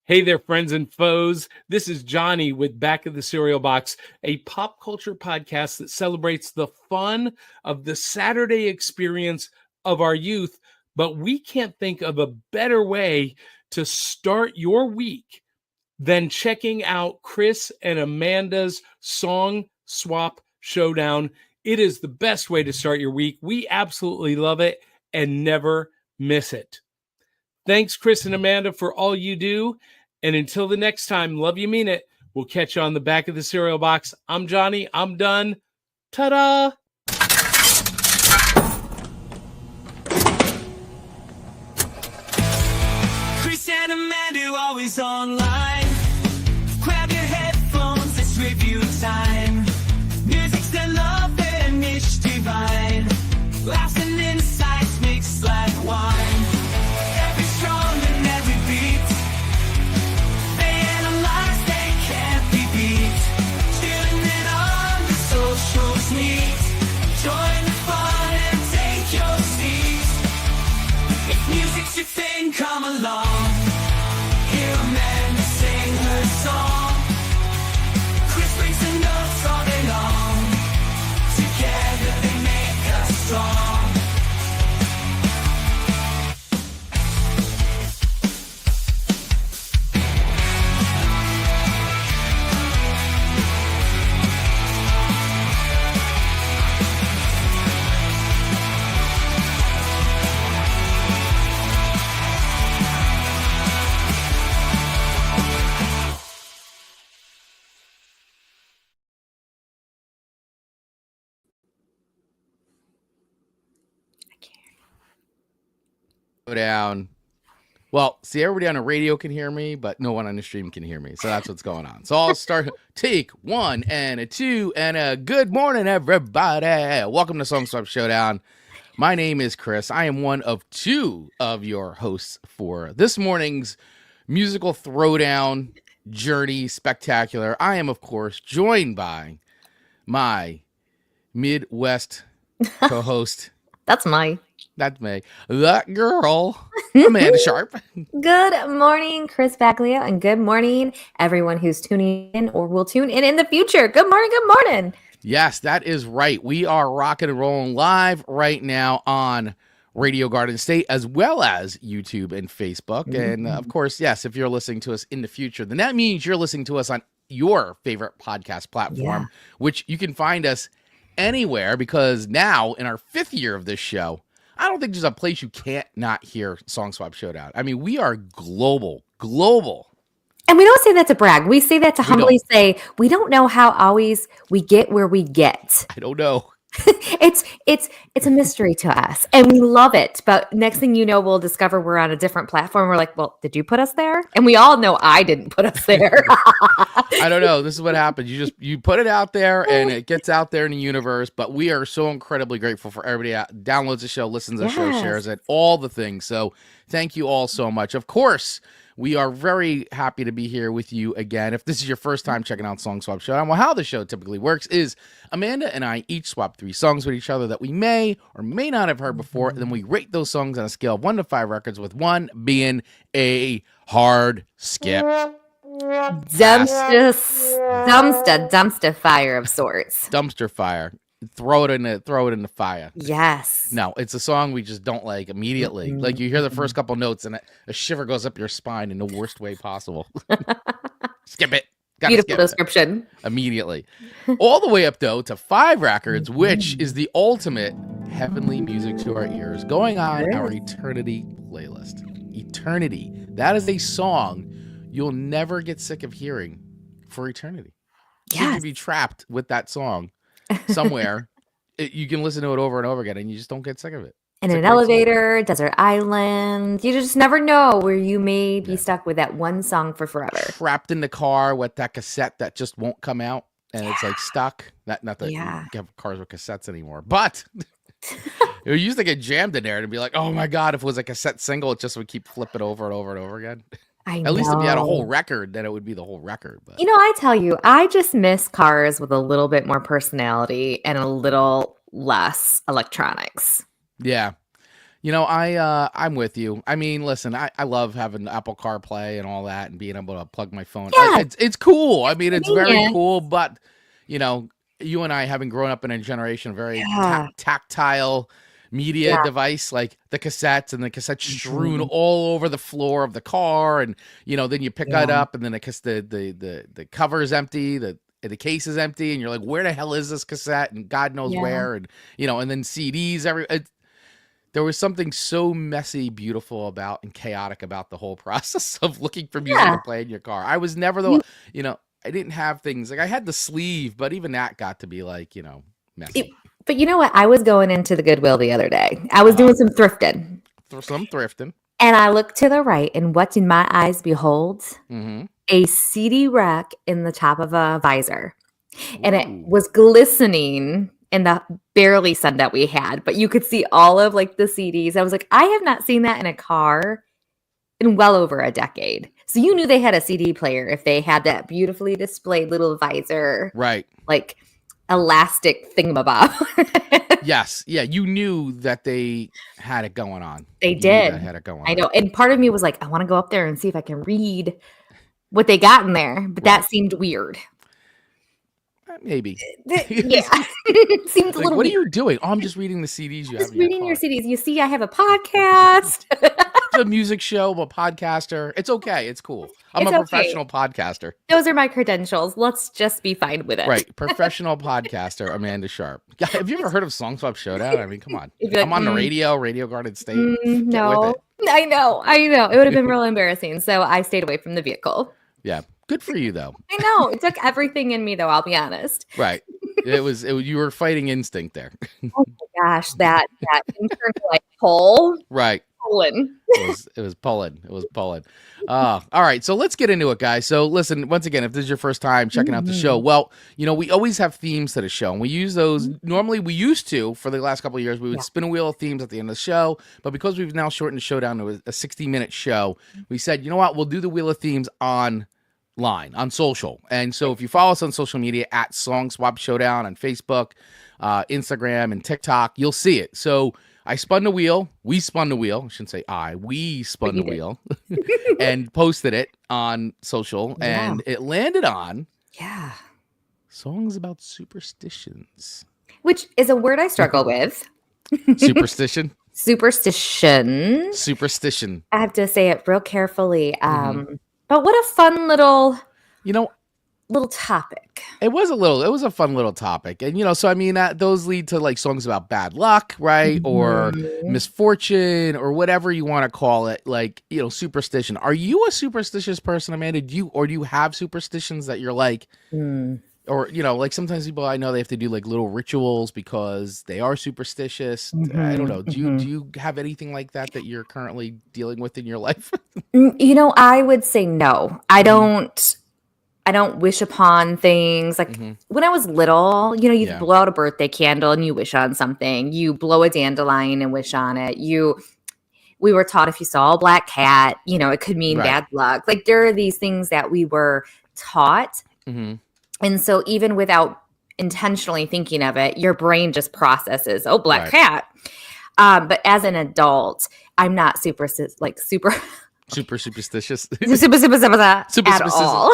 Hey there, friends and foes. This is Johnny with Back of the Cereal Box, a pop culture podcast that celebrates the fun of the Saturday experience of our youth. But we can't think of a better way to start your week than checking out Chris and Amanda's Song Swap Showdown. It is the best way to start your week. We absolutely love it and never miss it. Thanks, Chris and Amanda, for all you do. And until the next time, love you, mean it. We'll catch you on the Back of the Cereal Box. I'm Johnny. I'm done. Ta-da! Chris and Amanda always online. Grab your headphones, it's review time. Music's their love and niche divine. Laughs and insights mixed like wine. Every strong and every beat. They analyze, they can't be beat. Tuning in on the socials neat. Join the fun and take your seat. If music's your thing, come along. Hear Amanda sing her song. Chris brings the notes all day long. Together they make us strong. Down. Well, see, everybody on the radio can hear me, but no one on the stream can hear me. So that's what's going on. So I'll start. Take one and a two and a good morning, everybody. Welcome to Song Swap Showdown. My name is Chris. I am one of two of your hosts for this morning's musical throwdown journey spectacular. I am, of course, joined by my Midwest co-host. That's me. That's me. That girl, Amanda Sharp. Good morning, Chris Baglio, and good morning, everyone who's tuning in or will tune in the future. Good morning, good morning. Yes, that is right. We are rocking and rolling live right now on Radio Garden State, as well as YouTube and Facebook. Mm-hmm. And of course, yes, if you're listening to us in the future, then that means you're listening to us on your favorite podcast platform, which you can find us anywhere, because now in our 5th year of this show, I don't think there's a place you can't not hear Song Swap Showdown. I mean, we are global. And we don't say that to brag. We say that to humbly say, we don't know how always we get where we get. I don't know. It's a mystery to us, and we love it. But next thing you know, we'll discover we're on a different platform. We're like, well, did you put us there? And we all know I didn't put us there. I don't know. This is what happens. You put it out there, and it gets out there in the universe. But we are so incredibly grateful for everybody that downloads the show, listens to the show, shares it, all the things. So thank you all so much. Of course, we are very happy to be here with you again. If this is your first time checking out Song Swap Showdown, well, how the show typically works is Amanda and I each swap 3 songs with each other that we may or may not have heard before. And then we rate those songs on a scale of 1 to 5 records, with 1 being a hard skip. Dumpster fire of sorts. Dumpster fire. Throw it in the fire. Yes. No, it's a song we just don't like immediately. Mm-hmm. Like, you hear the first couple notes and a shiver goes up your spine in the worst way possible. Skip it. Beautiful description. Immediately. All the way up, though, to 5 records, which is the ultimate heavenly music to our ears, going on our Eternity playlist. Eternity. That is a song you'll never get sick of hearing for eternity. Yes. You can be trapped with that song somewhere. You can listen to it over and over again, and you just don't get sick of it. In an elevator, desert island. You just never know where you may be stuck with that one song for forever. Trapped in the car with that cassette that just won't come out, and it's like stuck. Not that you have cars with cassettes anymore, but it used to get jammed in there and be like, oh my God, if it was a cassette single, it just would keep flipping over and over and over again. I know. At least if you had a whole record, then it would be the whole record. But I tell you, I just miss cars with a little bit more personality and a little less electronics. Yeah. I'm with you. I mean, listen, I love having Apple CarPlay and all that and being able to plug my phone. Yeah. It's cool. I mean, it's very Convenient. cool, but you and I, having grown up in a generation of very Yeah. tactile media Yeah. device, like the cassettes and the cassettes strewn Mhm. all over the floor of the car, and then you pick it Yeah. up, and then the cover is empty, the case is empty, and you're like, where the hell is this cassette? And God knows Yeah. where, and and then CDs there was something so messy, beautiful about and chaotic about the whole process of looking for music Yeah. to play in your car. I was never I didn't have things like I had the sleeve, but even that got to be like, messy. But you know what? I was going into the Goodwill the other day. I was doing some thrifting. Some thrifting. And I looked to the right, and what did my eyes behold? Mm-hmm. A CD rack in the top of a visor. And it Ooh. was glistening in the barely sun that we had, but you could see all of like the CDs. I was like, I have not seen that in a car in well over a decade. So you knew they had a CD player if they had that beautifully displayed little visor, Right. like elastic thingamabob. Yes. Yeah. You knew that they had it going on. They You knew did. They had it going I on. know. And part of me was like, I want to go up there and see if I can read what they got in there. But that seemed weird. Maybe. Yeah. Seems a Like, little what weird. are you doing? Oh, I'm just reading the CDs you have Just in your reading your car. CDs. You see, I have a podcast. It's a music show, I'm a podcaster. It's okay. It's cool. I'm It's a okay. professional podcaster. Those are my credentials. Let's just be fine with it. Right. Professional podcaster, Amanda Sharp. Yeah, have you ever heard of Song Swap Showdown? I mean, come on. You'd be like, I'm on the Radio Garden State. Get no. with it. I know. It would have been real embarrassing. So I stayed away from the vehicle. Yeah. Good for you, though. I know. It took everything in me, though. I'll be honest. Right. You were fighting instinct there. Oh my gosh, that internal like pull. Right. Pulling. It was pulling. It was pulling. All right. So let's get into it, guys. So listen, once again, if this is your first time checking out the show, well, we always have themes to the show, and we use those. Normally we used to, for the last couple of years, we would spin a wheel of themes at the end of the show. But because we've now shortened the show down to a 60-minute show, we said, you know what? We'll do the wheel of themes on social. And so if you follow us on social media at Song Swap Showdown on Facebook, Instagram, and TikTok, you'll see it. So I spun the wheel. We spun the wheel. I shouldn't say I. We spun the wheel and posted it on social, and it landed on songs about superstitions. Which is a word I struggle with. Superstition. Superstition. I have to say it real carefully. But what a fun little topic. It was a fun little topic. And, so I mean, those lead to like songs about bad luck, right? Or misfortune, or whatever you want to call it. Like, superstition. Are you a superstitious person, Amanda? Do you have superstitions that you're like, or, like sometimes people I know they have to do like little rituals because they are superstitious. I don't know. Do you have anything like that you're currently dealing with in your life? I would say no. I don't wish upon things. Like when I was little, you blow out a birthday candle and you wish on something. You blow a dandelion and wish on it. We were taught if you saw a black cat, it could mean bad luck. Like there are these things that we were taught. And so super intentionally thinking of it, your brain just processes, oh, black cat. But as an adult, I'm not super superstitious at all.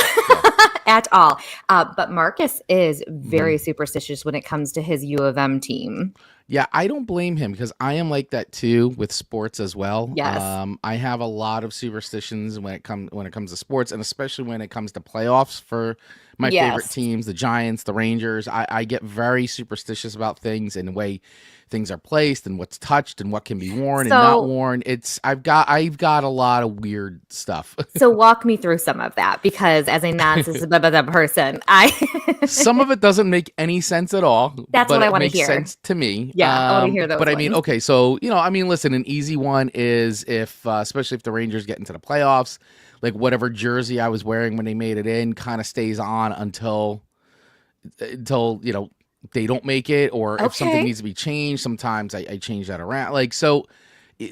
At all. But Marcus is very superstitious when it comes to his U of M team. Yeah, I don't blame him because I am like that too with sports as well. Yes. I have a lot of superstitions when it comes to sports, and especially when it comes to playoffs for my favorite teams, the Giants, the Rangers. I get very superstitious about things and the way things are placed and what's touched and what can be worn and not worn. I've got a lot of weird stuff. So walk me through some of that, because as a non-systematic person, some of it doesn't make any sense at all. That's what I want to hear. It makes sense to me. Yeah, I want to hear those. But I mean, okay, so listen, an easy one is if, especially if the Rangers get into the playoffs, like whatever jersey I was wearing when they made it in kind of stays on until they don't make it, or if something needs to be changed, sometimes I change that around. Like, so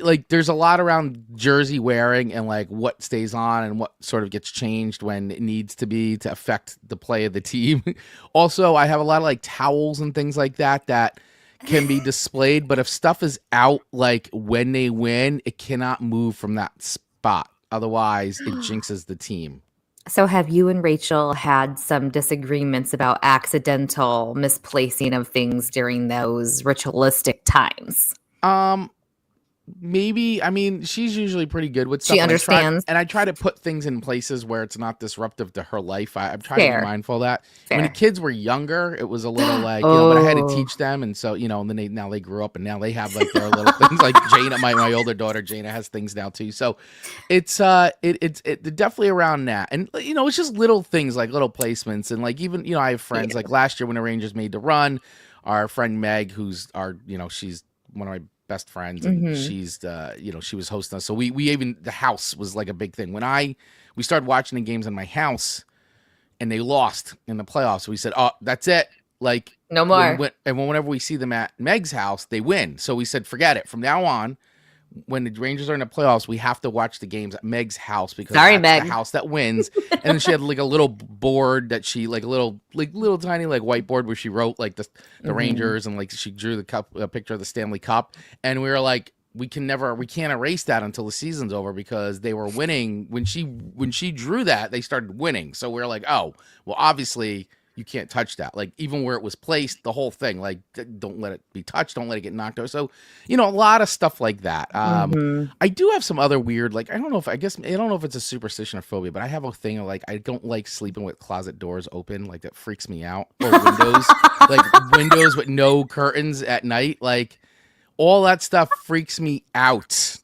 like there's a lot around jersey wearing and like what stays on and what sort of gets changed when it needs to be to affect the play of the team. Also, I have a lot of like towels and things like that can be displayed, but if stuff is out like when they win, it cannot move from that spot. Otherwise, it jinxes the team. So have you and Rachel had some disagreements about accidental misplacing of things during those ritualistic times? Maybe. I mean, she's usually pretty good with stuff. She understands. And I try to put things in places where it's not disruptive to her life. I'm trying to be mindful of that. Fair. When the kids were younger, it was a little like, but I had to teach them. And so, and then now they grew up and now they have like their little things. Like Jana, my older daughter, Jana has things now too. So it's definitely around that. And, it's just little things like little placements. And like, even, I have friends like last year when the Rangers made the run, our friend Meg, who's she's one of my best friends, and she's she was hosting us, so we even, the house was like a big thing when we started watching the games in my house and they lost in the playoffs. So we said, oh, that's it, like no more. Whenever we see them at Meg's house, they win. So we said, forget it, from now on when the Rangers are in the playoffs, we have to watch the games at Meg's house, because that's Meg. the house that wins. And then she had like a little board that she like a little tiny like whiteboard where she wrote like the Rangers, and like she drew a picture of the Stanley Cup. And we were like, we can't erase that until the season's over, because they were winning when she drew that, they started winning. So we're like, oh, well, obviously you can't touch that. Like, even where it was placed, the whole thing, like, don't let it be touched. Don't let it get knocked over. So, a lot of stuff like that. I do have some other weird, like, I don't know if it's a superstition or phobia, but I have a thing of like, I don't like sleeping with closet doors open. Like, that freaks me out. Or windows, like windows with no curtains at night. Like, all that stuff freaks me out.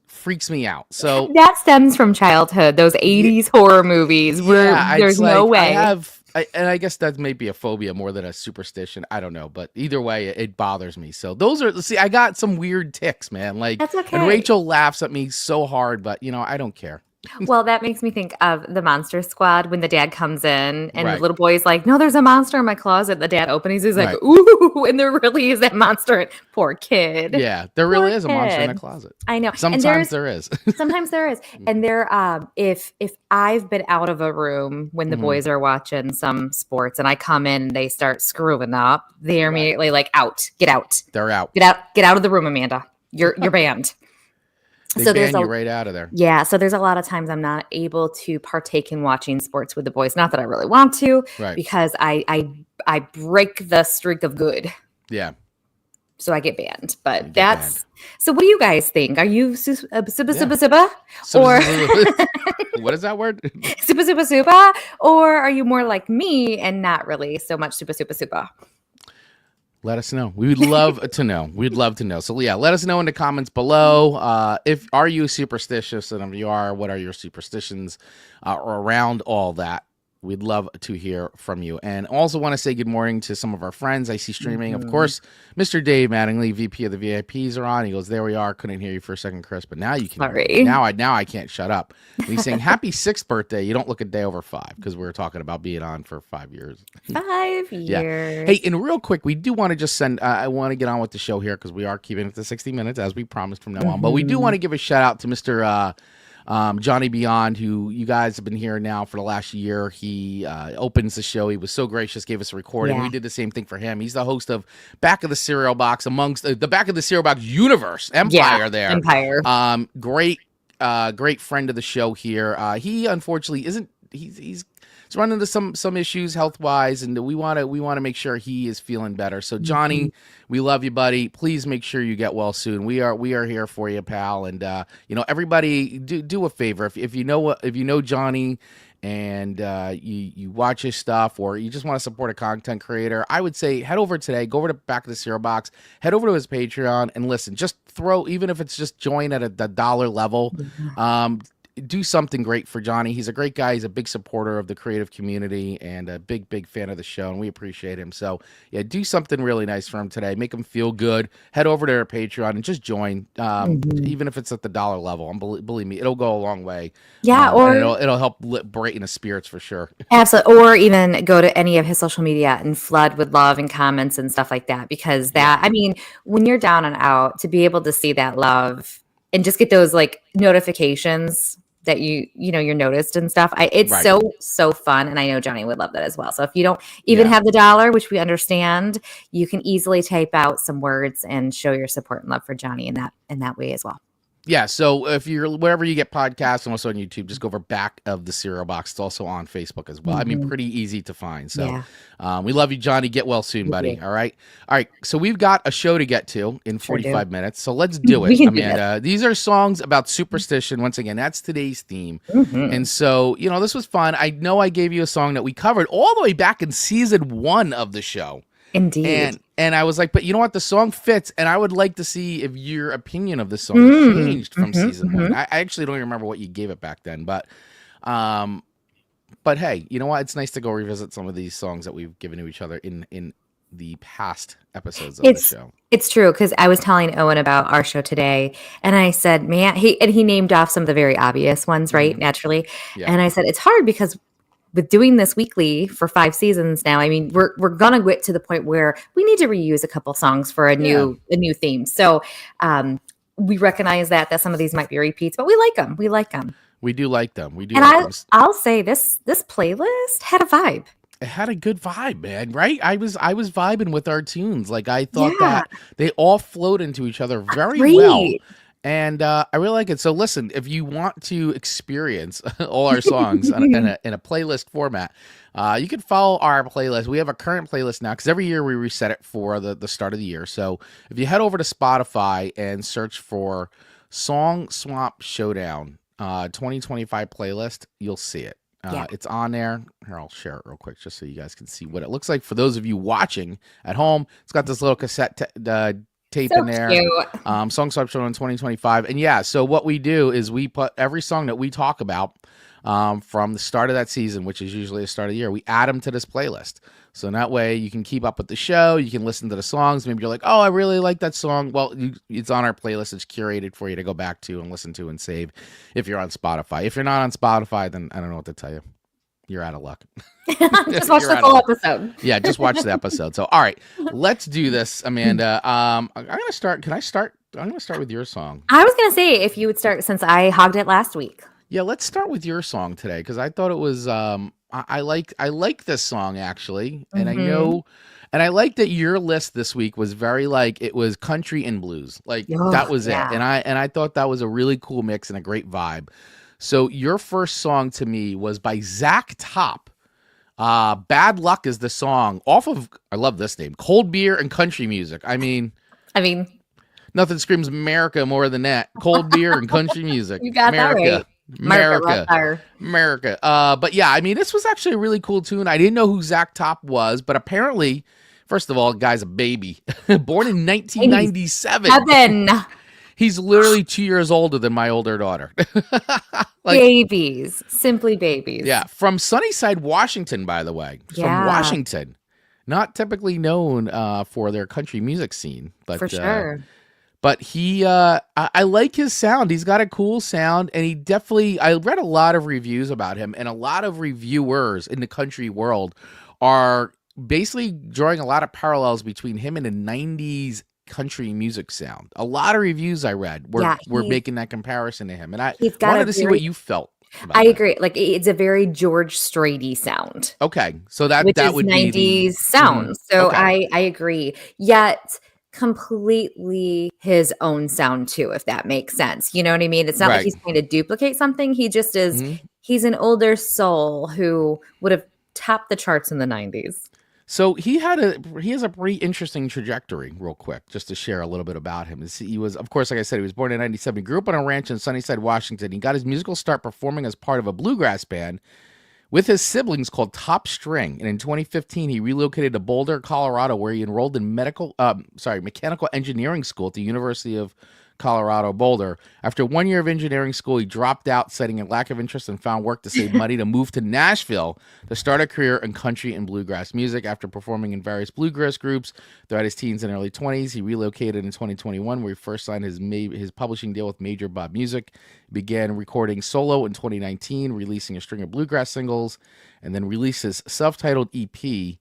So that stems from childhood, those 80s horror movies where there's no way. I guess that may be a phobia more than a superstition. I don't know, but either way, it bothers me. So I got some weird tics, man. Like, that's okay. And Rachel laughs at me so hard, but I don't care. Well, that makes me think of the Monster Squad when the dad comes in and the little boy's like, no, there's a monster in my closet. The dad opens, he's like, ooh, and there really is that monster. Poor kid. Yeah, there really is a monster in a closet. I know. Sometimes there is. Sometimes there is. And if I've been out of a room when the boys are watching some sports and I come in and they start screwing up, they're immediately like, out, get out. They're out. Get out of the room, Amanda. You're banned. They ban you right out of there. Yeah, so there's a lot of times I'm not able to partake in watching sports with the boys. Not that I really want to, because I break the streak of good. Yeah. So I get banned. But that's so. What do you guys think? Are you suba or what is that word? Suba, or are you more like me and not really so much suba? Let us know. We would love to know. We'd love to know. So yeah, let us know in the comments below. Are you superstitious? And if you are, what are your superstitions around all that? We'd love to hear from you. And also want to say good morning to some of our friends I see streaming. Of course, Mr. Dave Mattingly, VP of the VIPs, are on. He goes, there we are. Couldn't hear you for a second, Chris, but now you can. Sorry. Now I can't shut up. And he's saying, happy 6th birthday. You don't look a day over 5, because we were talking about being on for 5 years. 5 years. Yeah. Hey, and real quick, we do want to just send, I want to get on with the show here, because we are keeping it to 60 minutes as we promised from now on. But we do want to give a shout out to Mr. Johnny Beyond, who you guys have been hearing now for the last year. He opens the show. He was so gracious, gave us a recording. We did the same thing for him. He's the host of Back of the Cereal Box, amongst the Back of the Cereal Box universe empire there. Empire. Great friend of the show here. He unfortunately isn't. He's running into some issues health wise, and we want to make sure he is feeling better. So Johnny, we love you, buddy. Please make sure you get well soon. We are here for you, pal. And everybody, do a favor if you know Johnny and you watch his stuff, or you just want to support a content creator, I would say head over today. Go over to Back of the Cereal Box. Head over to his Patreon and listen. Just even if it's just join at the dollar level. Do something great for Johnny. He's a great guy. He's a big supporter of the creative community and a big fan of the show, and we appreciate him. So yeah, do something really nice for him today. Make him feel good. Head over to our Patreon and just join, even if it's at the dollar level. And believe me, it'll go a long way. Yeah, or it'll help brighten his spirits for sure. Absolutely. Or even go to any of his social media and flood with love and comments and stuff like that, because when you're down and out, to be able to see that love and just get those like notifications that you're noticed and stuff. It's Right. so fun, and I know Johnny would love that as well. So if you don't even Yeah. have the dollar, which we understand, you can easily type out some words and show your support and love for Johnny in that way as well. Yeah, so if you're wherever you get podcasts and also on YouTube, just go over Back of the Cereal Box. It's also on Facebook as well. I mean, pretty easy to find. So we love you, Johnny. Get well soon, buddy. All right. So we've got a show to get to in 45 minutes. So let's do it, Amanda. These are songs about superstition. Once again, that's today's theme. And so, this was fun. I know I gave you a song that we covered all the way back in season 1 of the show. Indeed. And I was like, but you know what? The song fits, and I would like to see if your opinion of the song changed from season 1. I actually don't even remember what you gave it back then, but hey, you know what? It's nice to go revisit some of these songs that we've given to each other in the past episodes of the show. It's true, because I was telling Owen about our show today, and I said, man, he named off some of the very obvious ones, right? Naturally. Yeah. And I said, it's hard because with doing this weekly for 5 seasons now, I mean, we're gonna get to the point where we need to reuse a couple songs for a new theme. So we recognize that some of these might be repeats, but we like them. We like them. We do like them. We do. And like I'll say this playlist had a vibe. It had a good vibe, man. Right? I was vibing with our tunes. Like I thought that they all flowed into each other very well. And I really like it. So listen, if you want to experience all our songs in a playlist format, you can follow our playlist. We have a current playlist now because every year we reset it for the start of the year. So if you head over to Spotify and search for Song Swap Showdown 2025 playlist, you'll see it. It's on there. Here, I'll share it real quick just so you guys can see what it looks like. For those of you watching at home, it's got this little cassette tape in there. Song Swap Showdown 2025. And so what we do is we put every song that we talk about from the start of that season, which is usually the start of the year, we add them to this playlist. So that way you can keep up with the show. You can listen to the songs. Maybe you're like, oh, I really like that song. Well, it's on our playlist. It's curated for you to go back to and listen to and save if you're on Spotify. If you're not on Spotify, then I don't know what to tell you. You're out of luck. Just watch the full episode. Yeah, just watch the episode. So, all right, let's do this, Amanda. I'm gonna start. Can I start? I'm gonna start with your song. I was gonna say if you would start since I hogged it last week. Yeah, let's start with your song today because I thought it was. I like this song actually, and I know, and I like that your list this week was very it was country and blues. That was it, and I thought that was a really cool mix and a great vibe. So your first song to me was by Zach Top. Bad Luck is the song off of, I love this name, Cold Beer and Country Music. I mean, nothing screams America more than that. Cold beer and country music. You got America. that right. America. But yeah, I mean, this was actually a really cool tune. I didn't know who Zach Top was, but apparently, first of all, the guy's a baby. Born in 1997. He's literally 2 years older than my older daughter. Babies. Simply babies. Yeah. From Sunnyside, Washington, by the way. From Washington. Not typically known for their country music scene. But, for sure. But he, I like his sound. He's got a cool sound. And he definitely, I read a lot of reviews about him. And a lot of reviewers in the country world are basically drawing a lot of parallels between him and the 90s country music sound. A lot of reviews I read were making that comparison to him, and I wanted to see what you felt about I agree. It's a very George Strait sound. Okay, so that would 90s be sound. So okay. I agree. Yet completely his own sound too, if that makes sense. You know what I mean? It's not like he's trying to duplicate something. He just is. He's an older soul who would have topped the charts in the 90s. So he has a pretty interesting trajectory, real quick, just to share a little bit about him. He was, of course, like I said, he was born in 97. He grew up on a ranch in Sunnyside, Washington. He got his musical start performing as part of a bluegrass band with his siblings called Top String. And in 2015, he relocated to Boulder, Colorado, where he enrolled in mechanical engineering school at the University of Colorado, Boulder. After 1 year of engineering school, he dropped out, citing a lack of interest, and found work to save money to move to Nashville to start a career in country and bluegrass music. After performing in various bluegrass groups throughout his teens and early 20s, he relocated in 2021, where he first signed his publishing deal with Major Bob Music. He began recording solo in 2019, releasing a string of bluegrass singles, and then released his self-titled EP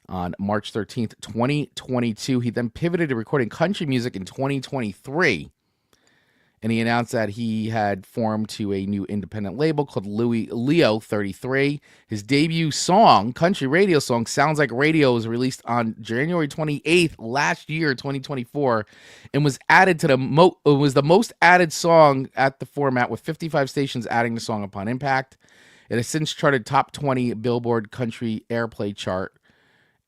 on March 13th, 2022. He then pivoted to recording country music in 2023. and he announced that he had formed to a new independent label called Leo 33. His debut song, country radio song, Sounds Like Radio, was released on January 28th last year, 2024, and was added to the most added song at the format, with 55 stations adding the song upon impact. It has since charted top 20 Billboard country airplay chart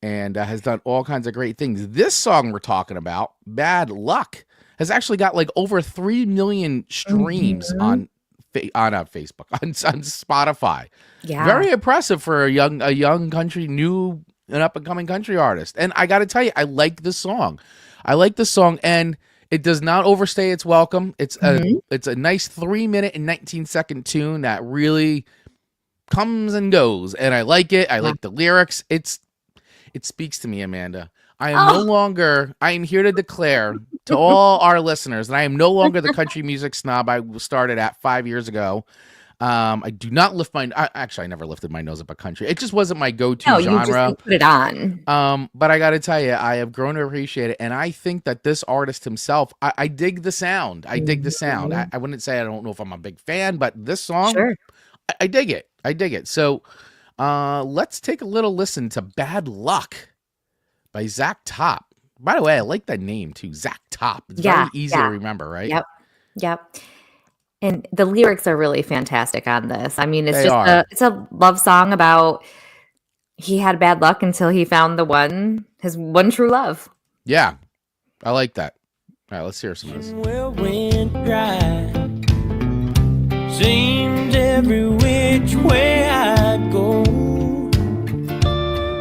and has done all kinds of great things. This song we're talking about, Bad Luck, has actually got like over 3 million streams on Facebook, on Spotify. Yeah. Very impressive for a young country, new and up and coming country artist. And I got to tell you, I like this song. And it does not overstay its welcome. It's a nice 3-minute and 19-second tune that really comes and goes, and I like it. I like the lyrics. It speaks to me, Amanda. I am here to declare to all our listeners that I am no longer the country music snob I started at 5 years ago. I do not lift I never lifted my nose up at country. It just wasn't my go-to genre. You just put it on. But I got to tell you, I have grown to appreciate it, and I think that this artist himself, I dig the sound. I dig the sound. I wouldn't say I don't know if I'm a big fan, but this song, Sure. I dig it. So let's take a little listen to Bad Luck by Zach Top. By the way, I like that name too, Zach Top. It's very easy to remember, right? Yep. And the lyrics are really fantastic on this. I mean, it's a love song about he had bad luck until he found his one true love. Yeah, I like that. All right, let's hear some of this. Well went dry. Seems every which way I go,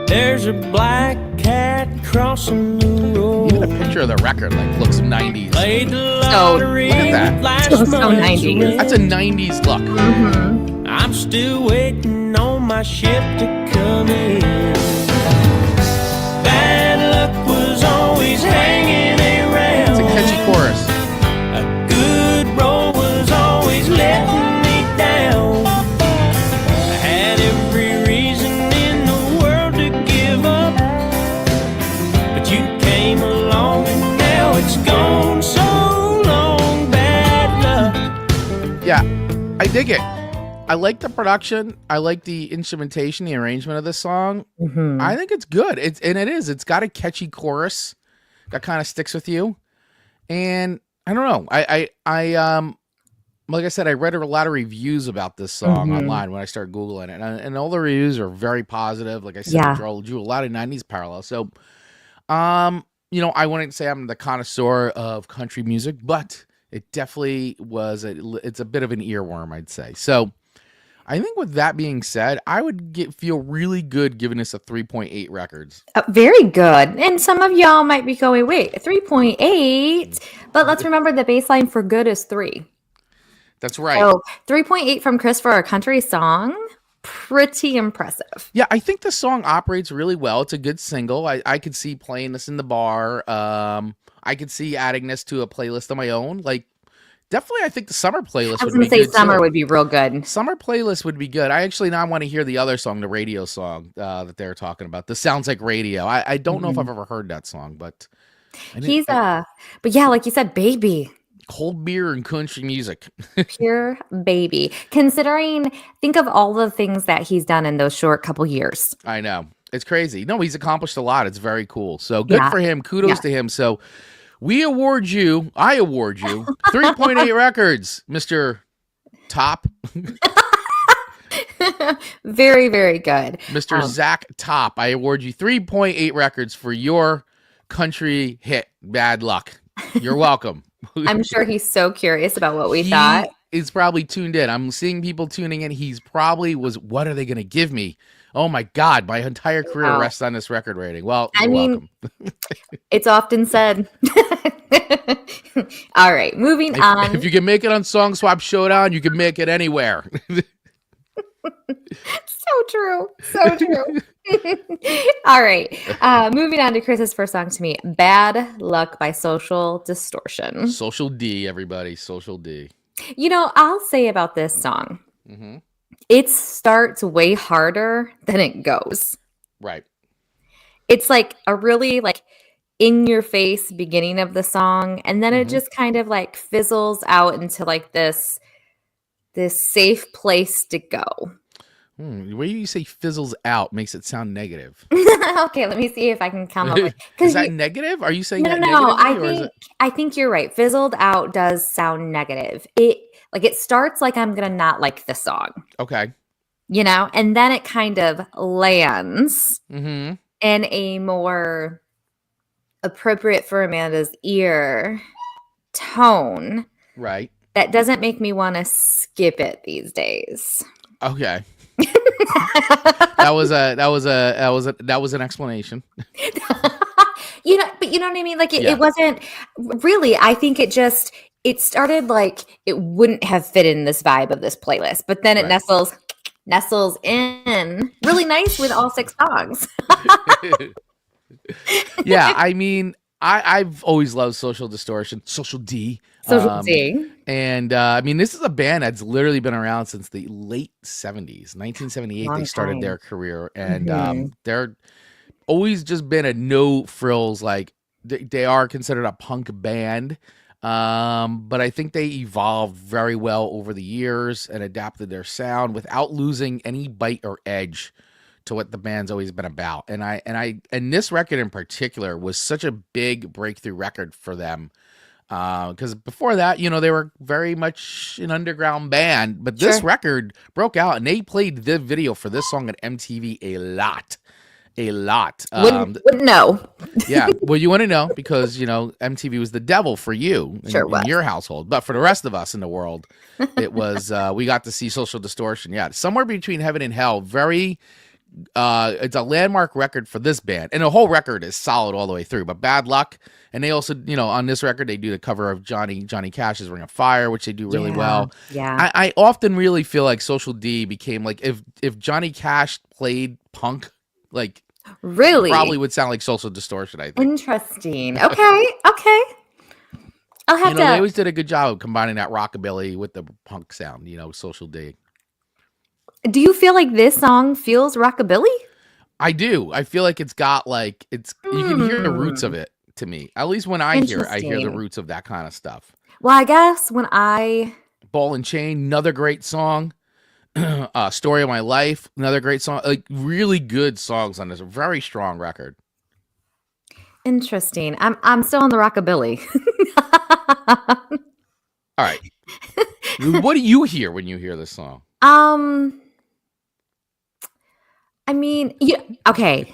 there's a black cat crossing the road. Even a picture of the record looks 90s. Played the lottery look at that. So 90s. That's a 90s look. Mm-hmm. I'm still waiting on my ship to come in. Bad luck was always hanging around. It's a catchy chorus. A good roll was always letting me down. I had every reason in the world to give up, but you came along and now it's gone so long. Bad luck. Yeah, I dig it. I like the production. I like the instrumentation, the arrangement of the song. Mm-hmm. I think it's good. It's got a catchy chorus that kind of sticks with you. And I don't know. I like I said, I read a lot of reviews about this song online when I started Googling it, and all the reviews are very positive. Like I said, drew a lot of 90s parallels. So, I wouldn't say I'm the connoisseur of country music, but it definitely it's a bit of an earworm, I'd say. So, I think with that being said, I would feel really good giving this a 3.8 records. Very good. And some of y'all might be going, wait, 3.8? But let's remember the baseline for good is 3. That's right. So 3.8 from Chris for a country song. Pretty impressive. Yeah, I think the song operates really well. It's a good single. I could see playing this in the bar. I could see adding this to a playlist of my own. Definitely, I think the summer playlist would be good. I was going to say summer would be real good. Summer playlist would be good. I actually now want to hear the other song, the radio song that they're talking about. This Sounds Like Radio. I don't know if I've ever heard that song, but but yeah, like you said, baby. Cold beer and country music. Pure baby. Think of all the things that he's done in those short couple years. I know. It's crazy. No, he's accomplished a lot. It's very cool. So good for him. Kudos to him. So I award you 3.8 records, Mr. Top. Very, very good. Mr. Zach Top, I award you 3.8 records for your country hit, Bad Luck. You're welcome. I'm sure he's so curious about what we thought. He's probably tuned in. I'm seeing people tuning in. He's probably what are they going to give me? Oh my God, my entire career rests on this record rating. Well, you're welcome. It's often said. All right, moving on. If you can make it on Song Swap Showdown, you can make it anywhere. So true. All right, moving on to Chris's first song to me, Bad Luck by Social Distortion. Social D, everybody. Social D. I'll say about this song. Mm-hmm. It starts way harder than it goes. Right. It's like a really in your face beginning of the song, and then it Mm-hmm. just kind of like fizzles out into like this safe place to go. The way you say fizzles out makes it sound negative. Okay, let me see if I can come up with Is that negative? Are you saying that no, negatively, I think you're right. Fizzled out does sound negative. It starts like I'm gonna not like the song, okay? and then it kind of lands Mm-hmm. in a more appropriate for Amanda's ear tone Right. that doesn't make me want to skip it these days. Okay. that was an explanation. But you know what I mean? Like it wasn't really, I think it started like it wouldn't have fit in this vibe of this playlist, but then it nestles in really nice with all 6 songs. Yeah, I mean, I've always loved Social Distortion, Social D. And I mean, this is a band that's literally been around since the late 70s. 1978, they started their career. And they're always just been a no frills, like they are considered a punk band. But I think they evolved very well over the years and adapted their sound without losing any bite or edge to what the band's always been about. And this record in particular was such a big breakthrough record for them. Because before that, they were very much an underground band, but this record broke out and they played the video for this song at MTV a lot. Wouldn't know. Yeah. Well, you want to know because, MTV was the devil for you in your household. But for the rest of us in the world, it was, we got to see Social Distortion. Yeah. Somewhere between heaven and hell. Very, it's a landmark record for this band. And the whole record is solid all the way through. But Bad Luck. And they also, on this record, they do the cover of Johnny Cash's Ring of Fire, which they do really well. Yeah. I often really feel like Social D became like, if Johnny Cash played punk, like, really probably would sound like Social Distortion, I think. Interesting. Okay. I'll have to. They always did a good job of combining that rockabilly with the punk sound, Social D. Do you feel like this song feels rockabilly? I do. I feel like it's got like, you can hear the roots of it to me. At least when I hear the roots of that kind of stuff. Well, I guess Ball and Chain, another great song. Story of My Life, another great song. Like really good songs on this. A very strong record. Interesting. I'm still on the rockabilly. All right. What do you hear when you hear this song? I mean, okay.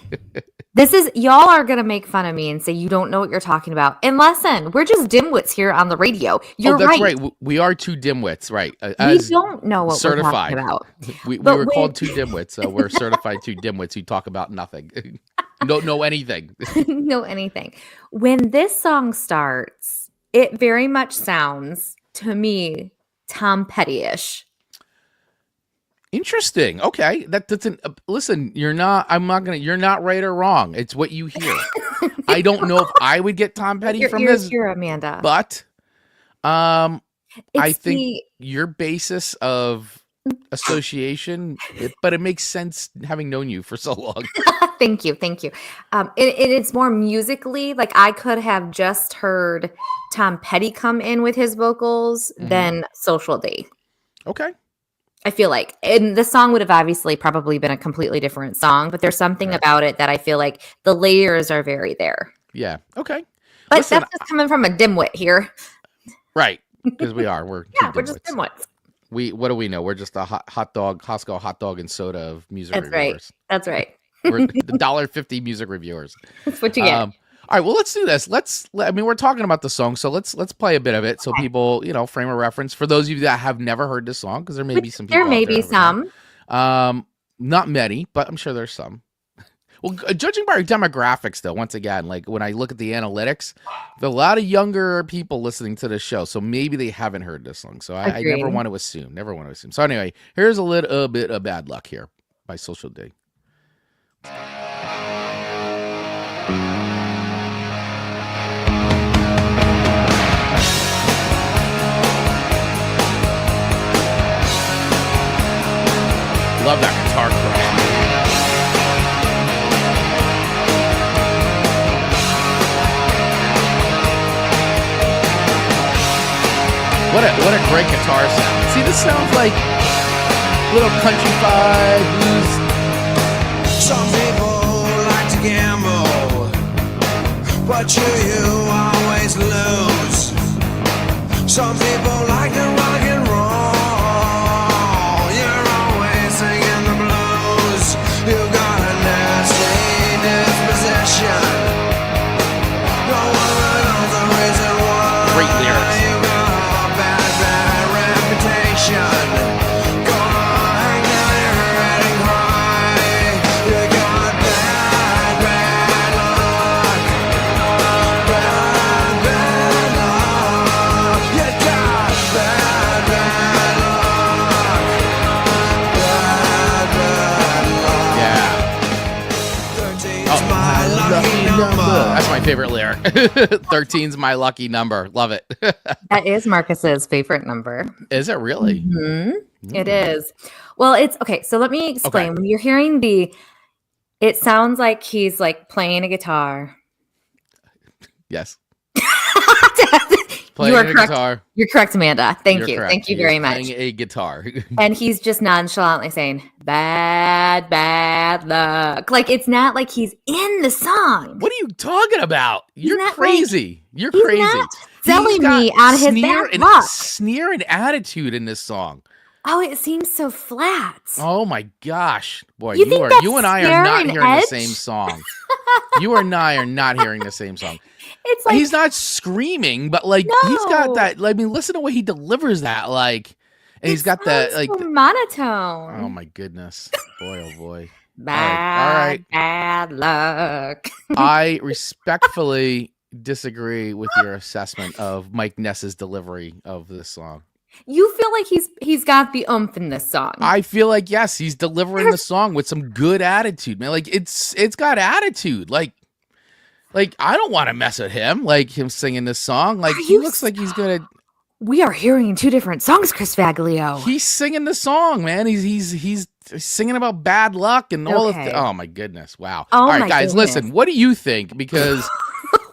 Y'all are going to make fun of me and say you don't know what you're talking about. And listen, we're just dimwits here on the radio. You're that's right. We are 2 dimwits, right? We don't know what we're talking about. We were called 2 dimwits, so we're certified 2 dimwits who talk about nothing. Don't know anything. Know anything. When this song starts, it very much sounds, to me, Tom Petty-ish. Interesting. Okay. That's listen, you're not right or wrong. It's what you hear. I don't know if I would get Tom Petty from this. You're Amanda. But I think your basis of association, but it makes sense having known you for so long. Thank you. It's more musically, like I could have just heard Tom Petty come in with his vocals than Social D. Okay. I feel like, and the song would have obviously probably been a completely different song, but there's something about it that I feel like the layers are very there. Yeah. Okay. But that's just coming from a dimwit here. Right. Because we're we're just dimwits. What do we know? We're just a hot dog, Costco hot dog and soda of music reviewers. That's right. We're the $1.50 music reviewers. That's what you get. All right, well, let's do this. We're talking about the song, so let's play a bit of it so people, frame a reference. For those of you that have never heard this song, because there may be some people. There may be some. Not many, but I'm sure there's some. Well, judging by our demographics, though, once again, like when I look at the analytics, there are a lot of younger people listening to this show, so maybe they haven't heard this song. So I never want to assume. So anyway, here's a little bit of Bad Luck here by Social D. Love that guitar crush. what a great guitar sound. See, this sounds like little country vibe blues. Some people like to gamble, but you always lose. Some people like to rock and roll. You're always singing the blues. You got a nasty disposition. No one knows the reason why. Great lyrics. You got a bad, bad reputation. Gonna hang down your head and cry. You got bad, bad luck. Bad, bad luck. You got bad, bad luck. Bad, bad luck. Yeah. 13's my lucky number. That's my favorite lyric. 13's my lucky number. Love it. That is Marcus's favorite number. Is it really? It is. Well, it's okay. So let me explain. Okay. When you're hearing it sounds like he's like playing a guitar. Yes. You Playing are a correct. guitar. You're correct, Amanda. Thank You're you. correct. Thank you He very is much. Playing a guitar. And he's just nonchalantly saying, bad, bad luck. Like, it's not like he's in the song. What are you talking about? You're not crazy. You're He's crazy. not He's selling got me out of his sneer bad and luck. sneer and attitude in this song. Oh, it seems so flat. Oh my gosh, boy! You think that's you and I are sneer not and hearing the edge? same song. You and I are not hearing the same song. It's like, He's not screaming, but like he's got No. that. I mean, listen to the way he delivers that. Like, and he's got that. sounds Like, so monotone. oh my goodness, boy, oh boy. Bad, all right. bad luck. I respectfully disagree with your assessment of Mike Ness's delivery of this song. You feel like he's got the oomph in this song. I feel like yes, he's delivering the song with some good attitude, man. Like it's got attitude. Like I don't want to mess with him. Like him singing this song. Like Are he you looks like he's gonna. We are hearing two different songs, Chris Vaglio. He's singing the song, man. He's singing about bad luck and all Okay. of. Oh my goodness! Wow. Oh all right, my guys, goodness. listen. What do you think? Because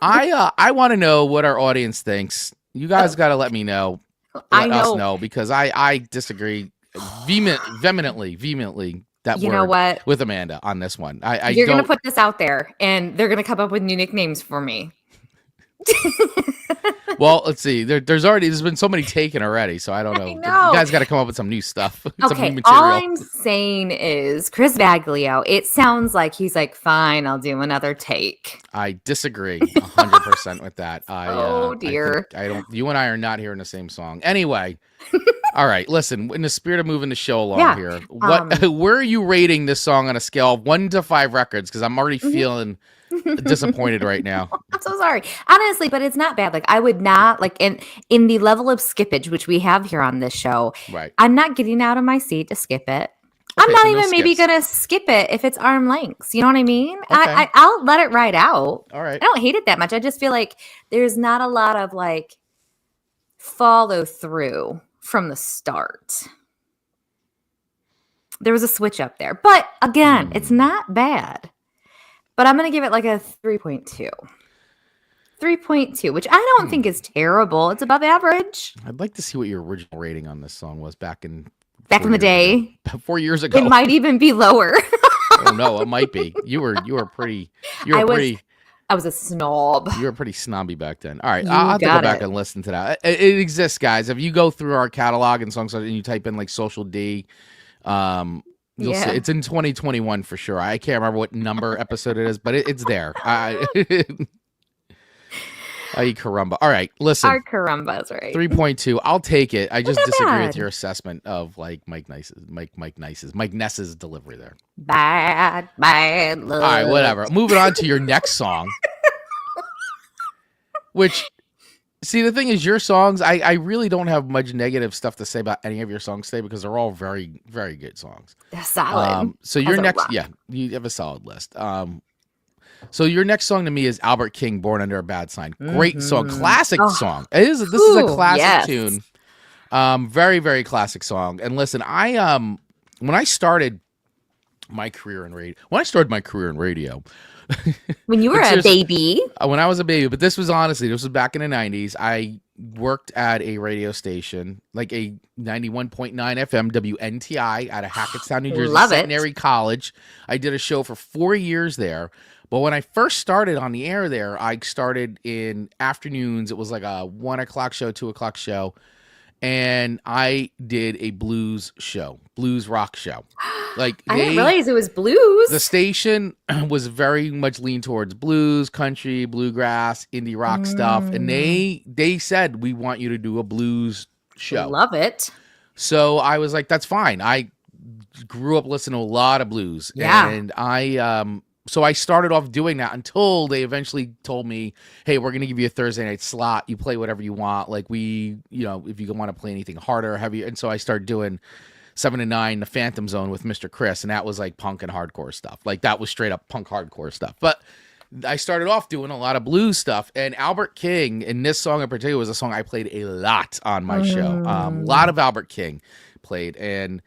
I want to know what our audience thinks. You guys got to let me know. I Let us know. know because I disagree vehemently that You word know what? with Amanda on this one. I You're don't. gonna put this out there, and they're gonna come up with new nicknames for me. Well, let's see. There's been so many taken already, so I don't know. I You know. guys got to come up with some new stuff. Some Okay, new all material. I'm saying is Chris Vaglio. It sounds like he's like, fine, I'll do another take. I disagree 100% with that. Oh, dear. I don't. You and I are not hearing the same song. Anyway, all right. Listen, in the spirit of moving the show along Yeah, here, where are you rating this song on a scale of 1 to 5 records? Because I'm already feeling disappointed right now. I'm so sorry, honestly, but it's not bad. Like I would not like in the level of skippage which we have here on this show. Right. I'm not getting out of my seat to skip it. I'm Okay, not so no even maybe skips. gonna skip it if it's arm lengths. You know what I mean? Okay. I'll let it ride out. All right. I don't hate it that much. I just feel like there's not a lot of like follow through from the start. There was a switch up there, but again, it's not bad. But I'm going to give it like a 3.2. 3.2, which I don't think is terrible. It's above average. I'd like to see what your original rating on this song was back in Back 4 in the years day, ago. 4 years ago. it might even be lower. Oh no, it might be. You were pretty. You were pretty. I was a snob. You were pretty snobby back then. All right, You I'll have to go got back it. and listen to that. It exists, guys. If you go through our catalog and songs and you type in like Social D, you'll Yeah. see it's in 2021 for sure. I can't remember what number episode it is, but it's there. Ay caramba. All right, listen. Our carumbas, right? 3.2. I'll take it. I just Not disagree bad. with your assessment of like Mike Ness's delivery there. Bad love. All right, whatever. Moving on to your next song. Which, see, the thing is, your songs, I really don't have much negative stuff to say about any of your songs today because they're all very, very good songs. They're solid. So your As a next, rock. yeah, you have a solid list. So your next song to me is Albert King, "Born Under a Bad Sign." Great song, classic Oh. song. This is a Ooh, classic yes. tune. Very, very classic song. And listen, when I started my career in radio, When you were But a seriously, baby. when I was a baby, but this was back in the 90s. I worked at a radio station, like a 91.9 FM WNTI out of Hackettstown, New Jersey, Love it. Centenary College. I did a show for 4 years there. But when I first started on the air there, I started in afternoons. It was like a 1 o'clock show, 2 o'clock show. And I did a blues rock show. Like I didn't realize it was blues. the station was very much leaned towards blues, country, bluegrass, indie rock stuff. And they said, we want you to do a blues show. Love it. So I was like, that's fine. I grew up listening to a lot of blues. Yeah. And so I started off doing that until they eventually told me, hey, we're going to give you a Thursday night slot. You play whatever you want. Like if you want to play anything harder, heavier. And so I started doing 7 to 9, the Phantom Zone with Mr. Chris. And that was like punk and hardcore stuff. Like that was straight up punk hardcore stuff. But I started off doing a lot of blues stuff. And Albert King, and this song in particular, was a song I played a lot on my show. A lot of Albert King played. And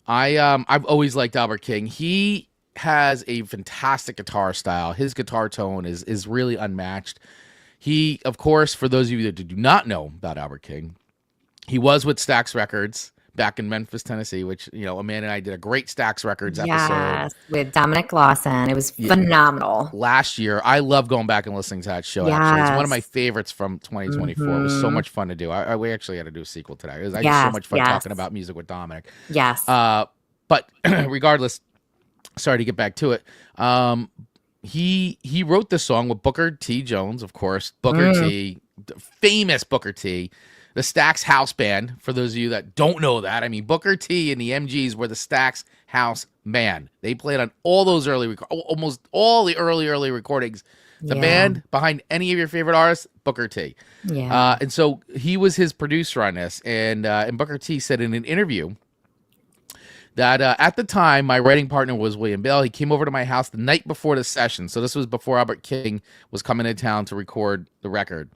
I've always liked Albert King. He has a fantastic guitar style. His guitar tone is really unmatched. He, of course, for those of you that do not know about Albert King, he was with Stax Records back in Memphis, Tennessee, which, Amanda and I did a great Stax Records episode. With Dominic Lawson. It was phenomenal. Last year, I love going back and listening to that show. Actually, it's one of my favorites from 2024. It was so much fun to do. We actually had to do a sequel today. I had so much fun talking about music with Dominic. Yes. But regardless, sorry to get back to it. He wrote this song with Booker T. Jones, of course. Booker T, famous Booker T, the Stax House Band. For those of you that don't know that, I mean, Booker T and the MGs were the Stax House Band. They played on all those almost all the early recordings. The band behind any of your favorite artists, Booker T. Yeah. And so he was his producer on this, and Booker T said in an interview that at the time, my writing partner was William Bell. He came over to my house the night before the session. So this was before Albert King was coming to town to record the record.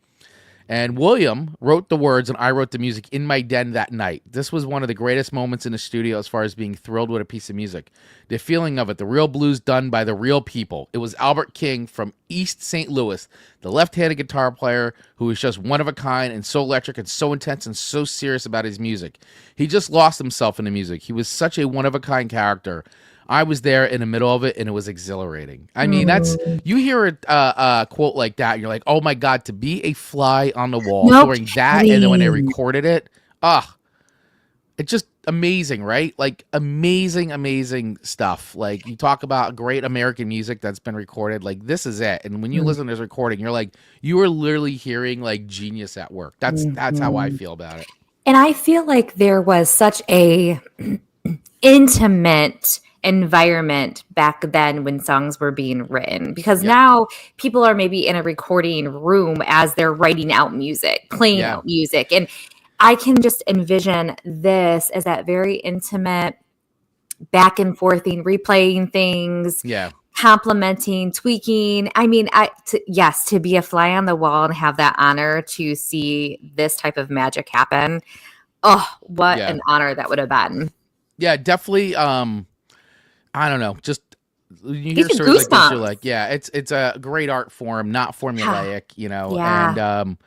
And William wrote the words and I wrote the music in my den that night. This was one of the greatest moments in the studio as far as being thrilled with a piece of music. The feeling of it, the real blues done by the real people. It was Albert King from East St. Louis, the left-handed guitar player who was just one of a kind and so electric and so intense and so serious about his music. He just lost himself in the music. He was such a one-of-a-kind character. I was there in the middle of it, and it was exhilarating. I mean, you hear a quote like that, and you're like, oh, my God, to be a fly on the wall during that, and then when they recorded it, it's just amazing, right? Like, amazing stuff. Like, you talk about great American music that's been recorded. Like, this is it. And when you listen to this recording, you're like, you are literally hearing, like, genius at work. That's how I feel about it. And I feel like there was such a intimate environment back then when songs were being written, because now people are maybe in a recording room as they're writing out music, playing out music. And I can just envision this as that very intimate back and forthing, replaying things, complimenting, tweaking. I mean, to be a fly on the wall and have that honor to see this type of magic happen. Oh, what an honor that would have been. Yeah, definitely. I don't know. Just you hear stories like this, you're like, it's a great art form, not formulaic, And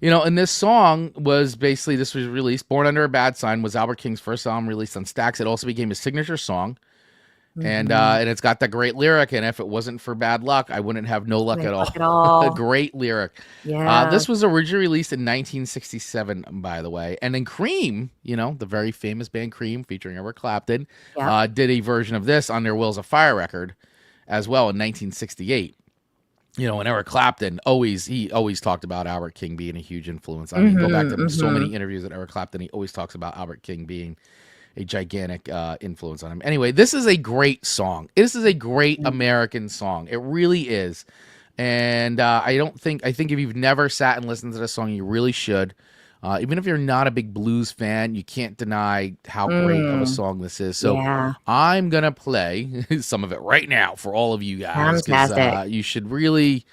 and this song was basically, this was released. Born Under a Bad Sign was Albert King's first album released on Stax. It also became his signature song. And it's got that great lyric, and if it wasn't for bad luck, I wouldn't have no luck at all. A great lyric. Yeah. This was originally released in 1967, by the way. And then Cream, the very famous band Cream, featuring Eric Clapton, did a version of this on their Wheels of Fire record as well in 1968. And Eric Clapton always talked about Albert King being a huge influence. I mean, go back to so many interviews with Eric Clapton, he always talks about Albert King being a gigantic influence on him. Anyway, this is a great song. This is a great American song. It really is. And I think if you've never sat and listened to this song, you really should. Even if you're not a big blues fan, you can't deny how great of a song this is. So I'm going to play some of it right now for all of you guys. Because you should really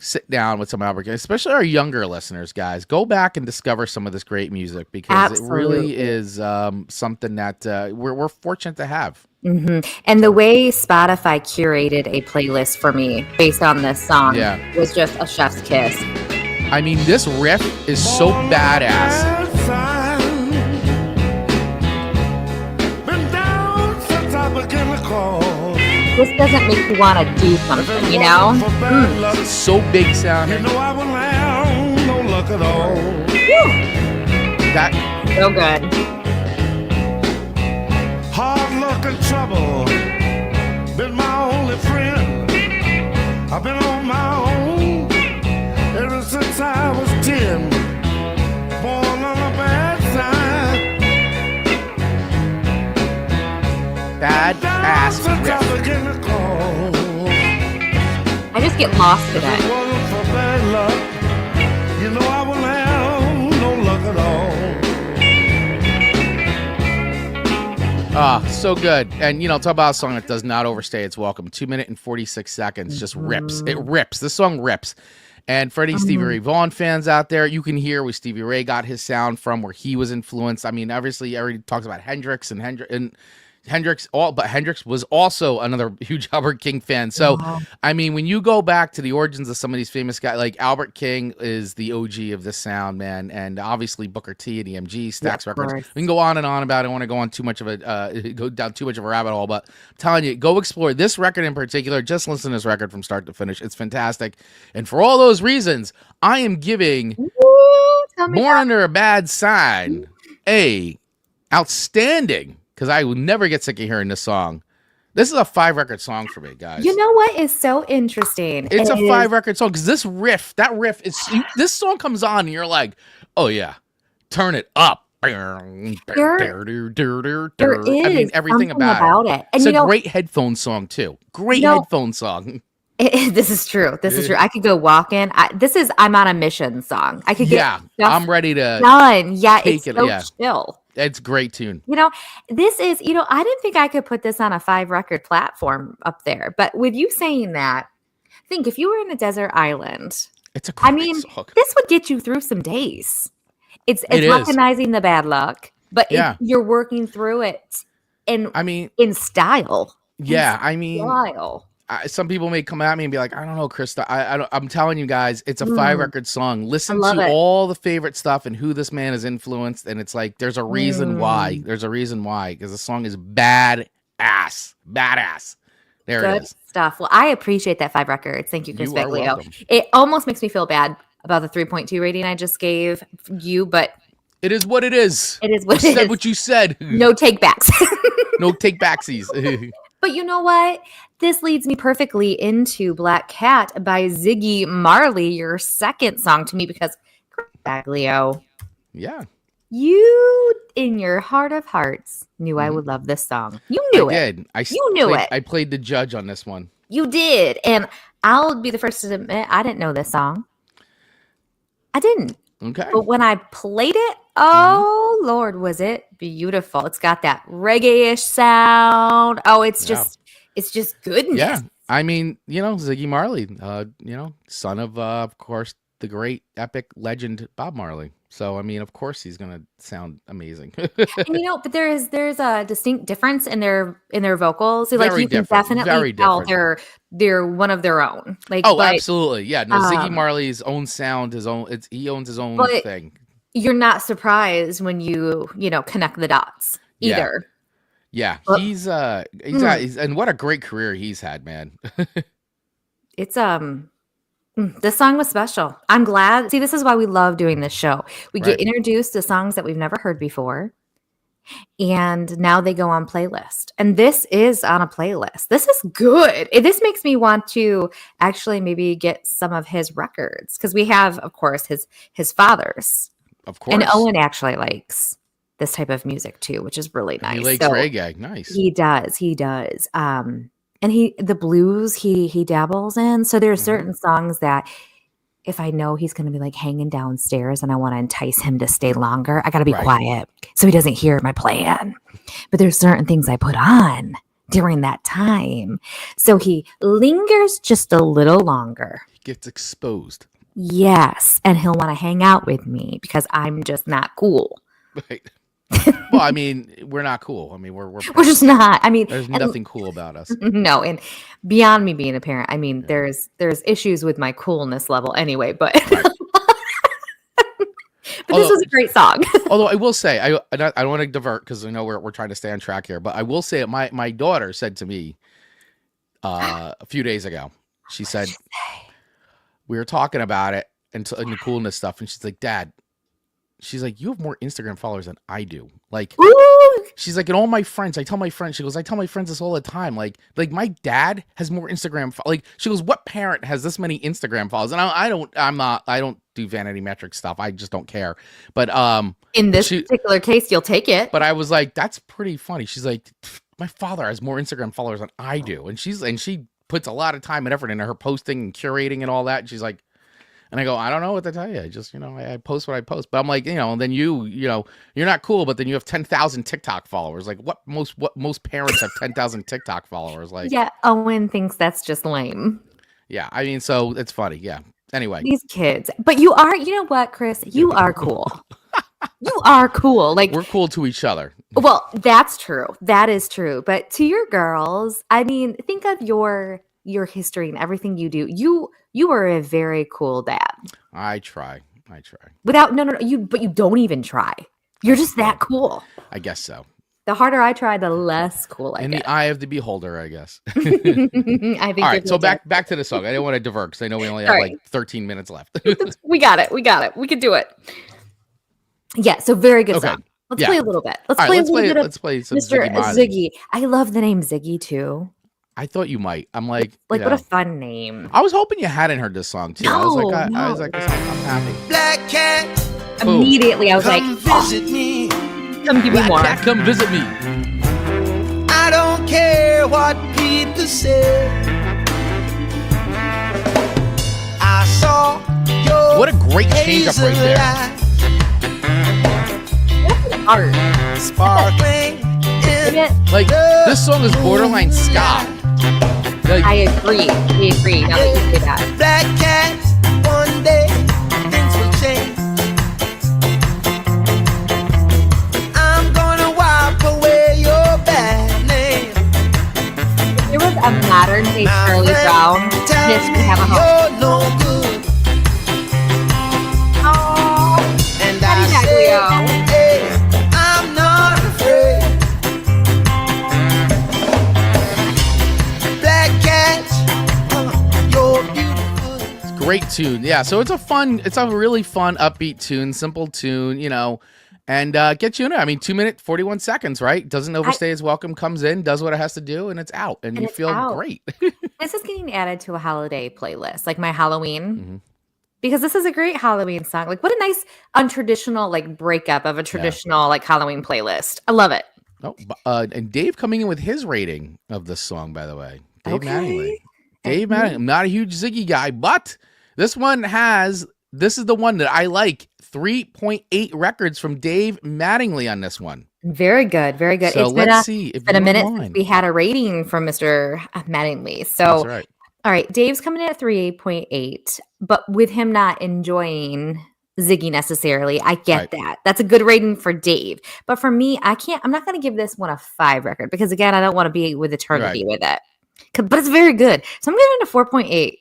sit down with some Albert King, especially our younger listeners, guys. Go back and discover some of this great music because it really is something that we're fortunate to have. And the way Spotify curated a playlist for me based on this song was just a chef's kiss. I mean, this riff is so badass. This doesn't make you want to do something, you know? So big sounding. That so good. Hard luck and trouble been my only friend. I've been on my own ever since I was 10. Born on a bad side. bad ass riff. I just get lost in it. You know I wouldn't have no luck at all. Ah, so good. And, you know, talk about a song that does not overstay its welcome. 2 minutes and 46 seconds. Just rips. It rips. This song rips. And for any Stevie Ray Vaughan fans out there, you can hear where Stevie Ray got his sound from, where he was influenced. I mean, obviously, everybody talks about Hendrix and Hendrix, but Hendrix was also another huge Albert King fan. So, I mean, when you go back to the origins of some of these famous guys, like Albert King is the OG of this sound, man, and obviously Booker T and EMG, Stax Records. We can go on and on about it. I don't want to go on too much of a go down too much of a rabbit hole, but I'm telling you, go explore this record in particular. Just listen to this record from start to finish. It's fantastic, and for all those reasons, I am giving Born Under a Bad Sign a outstanding. Because I will never get sick of hearing this song. This is a 5-record song for me, guys. You know what is so interesting? It's a 5-record song because this riff, this song comes on and you're like, oh yeah, turn it up. There is everything about it. And it's a great headphone song too. Great headphone song. This is true. This is true. I could go walking. I'm on a mission song. I could get I'm ready to done. Yeah, it's so chill. It's a great tune. You know, this is, I didn't think I could put this on a 5-record platform up there. But with you saying that, think if you were in a desert island, it's a great song. This would get you through some days. It's recognizing the bad luck, but you're working through it in style. Yeah, style. Some people may come at me and be like, I don't know, Krista. I'm telling you guys, it's a 5-record song. Listen to all the favorite stuff and who this man has influenced. And it's like, there's a reason why. There's a reason why. Because the song is badass. Badass. There it is. Stuff. Well, I appreciate that 5 records. Thank you, Chris Baglio. It almost makes me feel bad about the 3.2 rating I just gave you, but it is what it is. It is what you it said is. What you said. No take backs. No take backsies. But you know what? This leads me perfectly into Black Cat by Ziggy Marley, your second song to me, because Baglio. Yeah. You, in your heart of hearts, knew I would love this song. You knew it. I did. You knew it. I played the judge on this one. You did. And I'll be the first to admit, I didn't know this song. I didn't. Okay. But when I played it, oh, Lord, was it beautiful. It's got that reggae-ish sound. Oh, it's just goodness. Yeah. I mean, Ziggy Marley, son of course, the great epic legend Bob Marley. So, I mean, of course he's going to sound amazing. And, but there's a distinct difference in their vocals. So, very you can different. definitely Very tell different. they're one of their own. Absolutely. Yeah. No, Ziggy Marley's own sound, he owns his own thing. You're not surprised when you connect the dots either. Yeah. He's and what a great career he's had, man. It's this song was special. I'm glad. See, this is why we love doing this show. We get introduced to songs that we've never heard before, and now they go on playlist. And this is on a playlist. This is good. This makes me want to actually maybe get some of his records, because we have, of course, his father's. Of course. And Owen actually likes this type of music too, which is really nice. He likes reggae. Nice. He does. And the blues he dabbles in. So there are certain songs that if I know he's going to be like hanging downstairs and I want to entice him to stay longer, I got to be quiet so he doesn't hear my plan. But there's certain things I put on during that time. So he lingers just a little longer. He gets exposed. Yes. And he'll want to hang out with me because I'm just not cool. Right. Well, I mean, we're not cool. I mean, we're just not. I mean, there's nothing cool about us. No, and beyond me being a parent, I mean, there's issues with my coolness level anyway, but Right. but this was a great song. Although I will say, I don't want to divert because I know we're trying to stay on track here, but I will say my daughter said to me a few days ago, she said, we were talking about it and the coolness stuff, and she's like, Dad, she's like, you have more Instagram followers than I do. Like, she's like, and all my friends, I tell my friends this all the time. Like my dad has more Instagram. Like, she goes, what parent has this many Instagram followers? And I don't do vanity metric stuff. I just don't care. But in this particular case, you'll take it. But I was like, that's pretty funny. She's like, my father has more Instagram followers than I do, and she puts a lot of time and effort into her posting and curating and all that. And she's like. And I go, I don't know what to tell you. I just, I post what I post. But I'm like, and then you're not cool, but then you have 10,000 TikTok followers. Like what most parents have 10,000 TikTok followers. Like, yeah, Owen thinks that's just lame. Yeah, I mean, so it's funny. Yeah. Anyway. These kids. But you know what, Chris? You are cool. You are cool. Like, we're cool to each other. Well, that's true. That is true. But to your girls, I mean, think of your history and everything you do. You are a very cool dad. I try. Without but you don't even try. You're just that cool. I guess so. The harder I try, the less cool I get. In the eye of the beholder, I guess. I think. All right, so back to the song. I didn't want to divert because I know we only have like 13 minutes left. We got it. We can do it. Yeah. So very good song. Let's play a little bit. Let's play some Mr. Ziggy. I love the name Ziggy too. I thought you might. I'm like, what a fun name. I was hoping you hadn't heard this song too. I was like, I'm happy. Black cat. Immediately, I was like, visit me. Come give me more. Cat, come visit me. I don't care what people say. I saw your what a great change up right there. Art. Sparkling. Like this song is borderline ska. Like, I agree. We agree. Now that you say that. Black cats, one day things will change. I'm gonna wipe away your bad name. If there was a modern day Charlie Brown, this could have a home. You're no good. Oh, And Patty I say, Maglio. hey, I'm not afraid. Black cat, you're beautiful. it's a great tune. Yeah, so it's a really fun, upbeat tune, simple tune, and get you in it. I mean, 2 minutes, 41 seconds, right? Doesn't overstay its welcome, comes in, does what it has to do, and it's out. And you feel great. This is getting added to a holiday playlist, like my Halloween. Because this is a great Halloween song. Like, what a nice untraditional, like, breakup of a traditional, like, Halloween playlist. I love it. Oh, and Dave coming in with his rating of this song, by the way. Dave Mattingly. Dave Mattingly. I'm not a huge Ziggy guy, but this is the one that I like. 3.8 records from Dave Mattingly on this one. Very good. Very good. So let's see. It's been a minute since we had a rating from Mr. Mattingly. So, that's right. All right, Dave's coming in at 3.8, but with him not enjoying Ziggy necessarily, I get that. That's a good rating for Dave. But for me, I'm not going to give this one a 5 record because, again, I don't want to be with eternity with it. But it's very good. So I'm giving it a 4.8.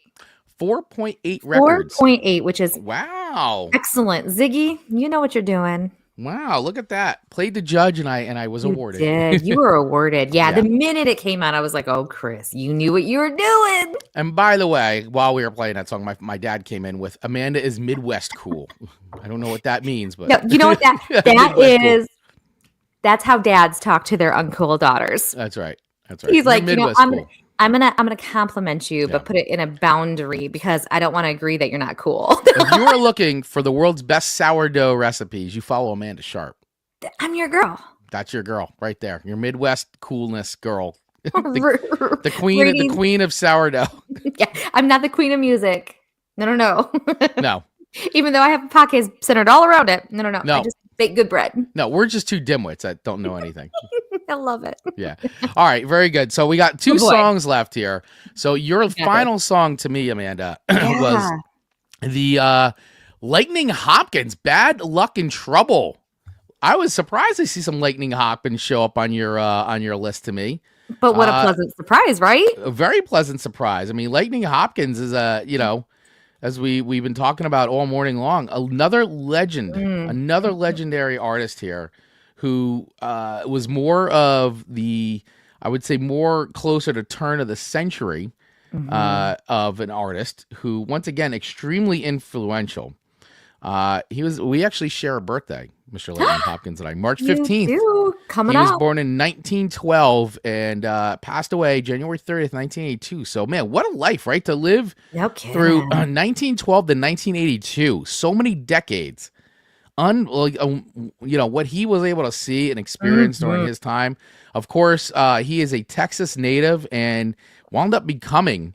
4.8 records. 4.8, which is wow. Excellent. Ziggy, you know what you're doing. Wow, look at that. Played the judge and I was awarded. Did. You were awarded. Yeah, the minute it came out, I was like, oh, Chris, you knew what you were doing. And by the way, while we were playing that song, my dad came in with Amanda is Midwest cool. I don't know what that means, but no, you know what that is? Cool. That's how dads talk to their uncool daughters. That's right. That's right. He's like, I'm gonna compliment you, but put it in a boundary because I don't want to agree that you're not cool. If you are looking for the world's best sourdough recipes, you follow Amanda Sharp. I'm your girl. That's your girl right there. Your Midwest coolness girl. the queen of sourdough. Yeah, I'm not the queen of music. No. No. Even though I have a podcast centered all around it. No. I just bake good bread. No, we're just two dimwits that don't know anything. I love it. Yeah. All right. Very good. So we got two songs left here. So your final song to me, Amanda, was the Lightning Hopkins, Bad Luck in Trouble. I was surprised to see some Lightning Hopkins show up on your list to me. But what a pleasant surprise, right? A very pleasant surprise. I mean, Lightning Hopkins is as we've been talking about all morning long, another legend, another legendary artist here who was more of the, I would say, more closer to turn of the century of an artist who, once again, extremely influential. We actually share a birthday, Mr. Lightning Hopkins and I, March 15th. Coming he was up. born in 1912 and passed away January 30th, 1982. So, man, what a life, right? To live through 1912 to 1982. So many decades. What he was able to see and experience during his time. Of course, he is a Texas native and wound up becoming,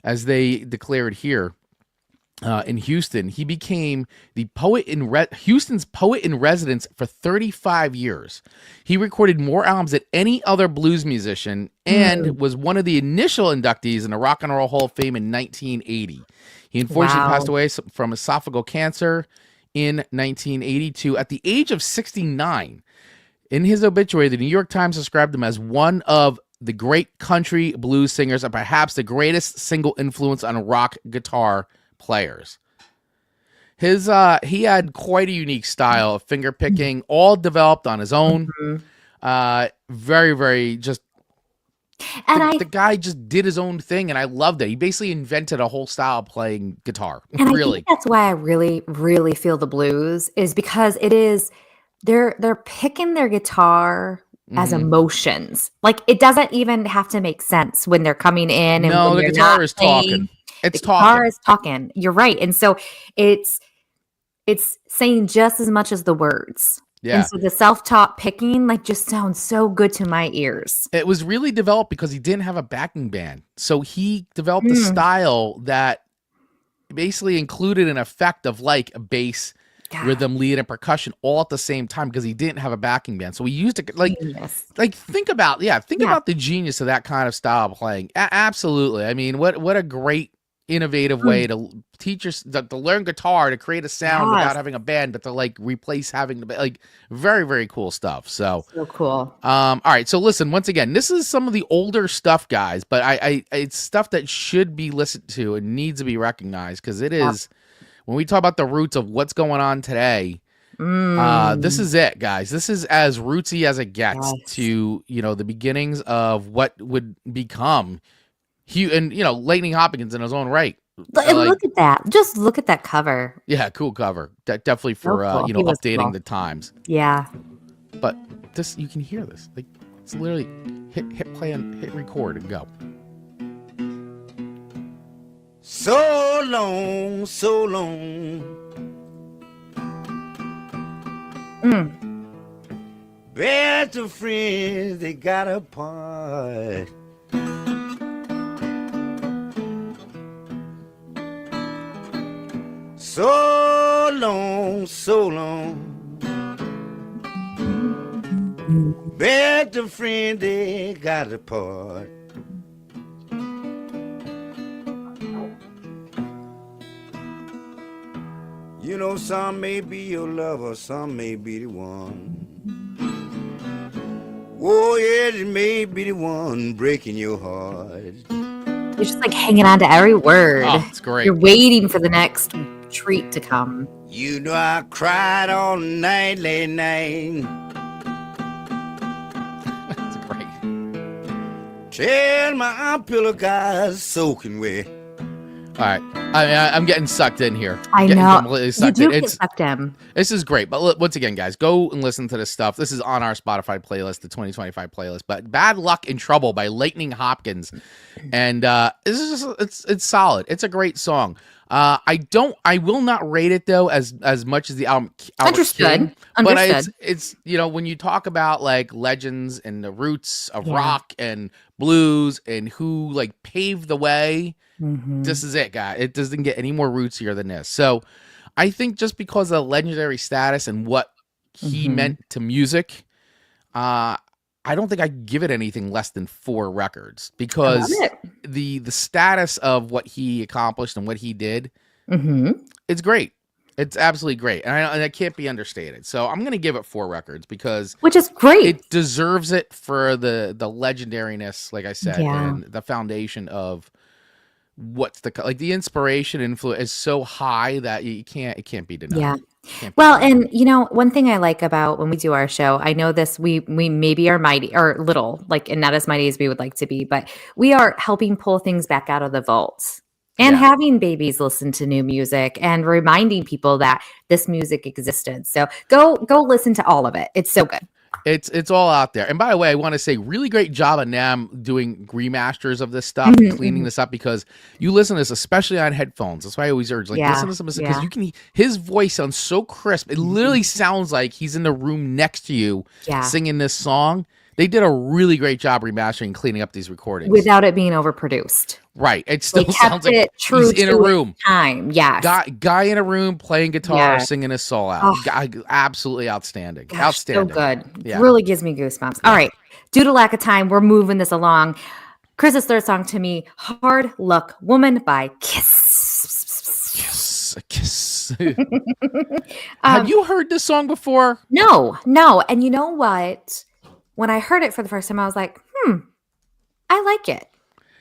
as they declared here, in Houston, he became the Houston's poet in residence for 35 years. He recorded more albums than any other blues musician and was one of the initial inductees in the Rock and Roll Hall of Fame in 1980. He unfortunately passed away from esophageal cancer in 1982 at the age of 69. In his obituary, the New York Times described him as one of the great country blues singers and perhaps the greatest single influence on rock guitar players. He had quite a unique style of finger picking, all developed on his own. Very, very just. And the guy just did his own thing, and I loved it. He basically invented a whole style of playing guitar. And really, I think that's why I really, really feel the blues is because it is they're picking their guitar as emotions. Like it doesn't even have to make sense when they're coming in. And no, when the guitar is talking. It's talking. The guitar is talking. You're right, and so it's saying just as much as the words. Yeah. And so the self-taught picking just sounds so good to my ears. It was really developed because he didn't have a backing band. So he developed a style that basically included an effect of like a bass, rhythm, lead, and percussion all at the same time because he didn't have a backing band. So we used it think about the genius of that kind of style of playing. Absolutely. I mean, what a great innovative way to teach to learn guitar, to create a sound without having a band, but to replace having the very, very cool stuff. So cool. All right. So listen, once again, this is some of the older stuff, guys, but it's stuff that should be listened to and needs to be recognized because it is when we talk about the roots of what's going on today. This is it, guys. This is as rootsy as it gets to the beginnings of what would become. And Lightning Hopkins in his own right. Look at that! Just look at that cover. Yeah, cool cover. Definitely for cool. updating the times. Yeah. But this, you can hear this. It's literally hit play and hit record and go. So long, so long. Best of friends, they got apart. So long, so long. Best of friends, they got apart. Some may be your lover, some may be the one. Oh, yes, it may be the one breaking your heart. You're just hanging on to every word. Oh, it's great. You're waiting for the next treat to come. I cried all night, late night. That's great. Tell my pillow guys soaking wet. All right. I'm getting sucked in here. I know. Completely sucked you do in. get sucked in. This is great. But once again, guys, go and listen to this stuff. This is on our Spotify playlist, the 2025 playlist. But Bad Luck in Trouble by Lightning Hopkins. And it's solid. It's a great song. I will not rate it though as much as the album. Understood. But it's when you talk about legends and the roots of rock and blues and who paved the way. This is it, guy. It doesn't get any more rootsier than this. So I think just because of the legendary status and what he meant to music, I don't think I give it anything less than 4 records I love because it. the status of what he accomplished and what he did, Mm-hmm. it's great. It's absolutely great, and it can't be understated. So I'm going to give it 4 records because Which is great. it deserves it for the legendariness, like I said, Yeah. and the foundation of what's the inspiration influence is so high that it can't be denied. Yeah. Can't be Well, denied. and one thing I like about when we do our show, I know this, we maybe are mighty or little, like, and not as mighty as we would like to be, but we are helping pull things back out of the vaults and Yeah. having babies listen to new music and reminding people that this music existed. So go listen to all of it. It's so good. It's all out there. And by the way, I want to say really great job on Nam doing remasters of this stuff, Mhm, cleaning this up because you listen to this, especially on headphones. That's why I always urge, Yeah, listen to some because yeah. you can. His voice sounds so crisp. It literally sounds like he's in the room next to you Yeah. singing this song. They did a really great job remastering, and cleaning up these recordings. Without it being overproduced. Right, it They still kept sounds like it true he's in a to its room. time. Yes. Guy in a room playing guitar, Yeah. singing his soul out. Oh. Absolutely outstanding. Gosh, Outstanding. so good. Yeah. Really gives me goosebumps. All right. Due to lack of time, we're moving this along. Chris's third song to me, Hard Luck Woman by Kiss. Kiss, a kiss. Um, Have you heard this song before? No. And you know what? When I heard it for the first time, I was like, I like it.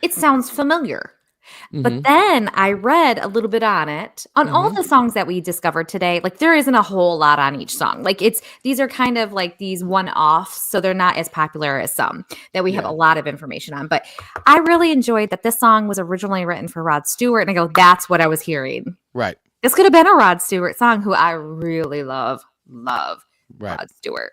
It sounds familiar. But Mhm. then I read a little bit on it. On all the songs that we discovered today, like there isn't a whole lot on each song. Like these are kind of like these one-offs, so they're not as popular as some that we have Yeah. a lot of information on. But I really enjoyed that this song was originally written for Rod Stewart, and I go, that's what I was hearing. Right. This could have been a Rod Stewart song, who I really love Right. Rod Stewart.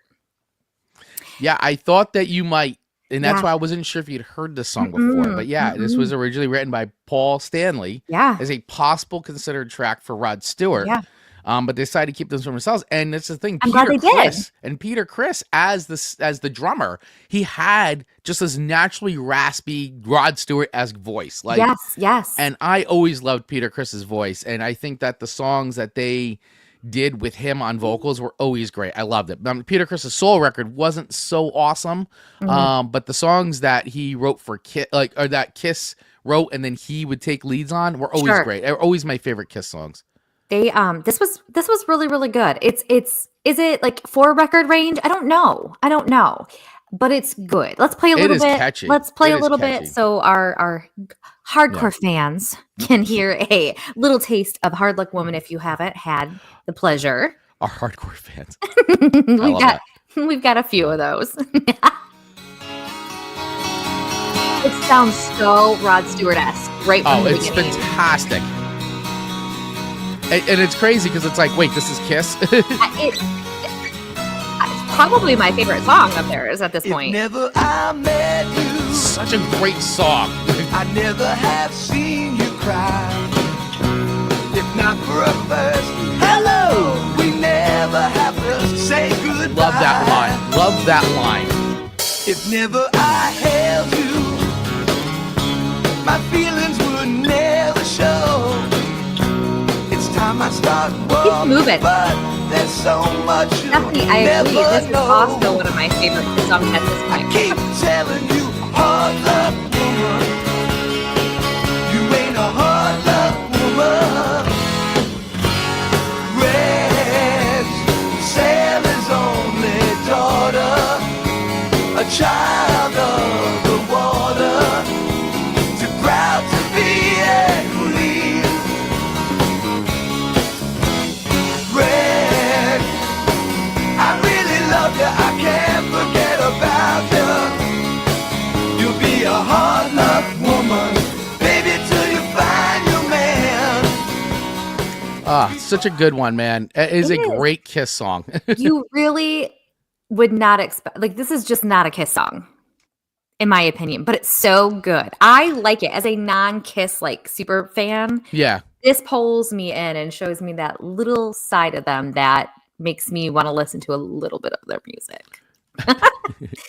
Yeah, I thought that you might, and that's Yeah. why I wasn't sure if you'd heard this song before. But yeah, this was originally written by Paul Stanley Yeah. as a possible considered track for Rod Stewart. Yeah. But they decided to keep this for themselves. And that's the thing. I'm glad they did. Peter Criss as the drummer, he had just this naturally raspy Rod Stewart-esque voice. Like, Yes. and I always loved Peter Criss's voice. And I think that the songs that they did with him on vocals were always great. I loved it. Peter Criss's solo record wasn't so awesome, but the songs that he wrote for Kiss, or that Kiss wrote and then he would take leads on, were always great. They're always my favorite Kiss songs. They this was really, really good. Is it like 4 record range? I don't know. But it's good. Let's play a little bit. Catchy. Let's play It a is little catchy. bit so our hardcore fans can hear a little taste of Hard Luck Woman if you haven't had the pleasure. Our hardcore fans. We've got a few of those. It sounds so Rod Stewart-esque right from the It's beginning. fantastic. And it's crazy because it's like, wait, this is Kiss? It's probably my favorite song up there is at this point. Never I met you, Such a great song. I never have seen you cry. If not for a first hello, we never have to say goodbye. Love that line. Love that line. If never I held you, my feelings would never show. It's time I start walking, moving. but there's so much you Stephanie, I never agree. This is know. also one of my favorite songs at this I point. keep telling you, hard luck woman, you ain't a hard luck woman. Red's Sally's only daughter, a child of the water, too proud to be a queen. Red, I really love you, I can't forget about you. You'll be a hard luck woman, baby, till you find your man. Such a good one, man. It is a great Kiss song. You really would not expect, like, this is just not a Kiss song, in my opinion, but it's so good. I like it as a non-Kiss, like, super fan. Yeah. This pulls me in and shows me that little side of them that makes me want to listen to a little bit of their music.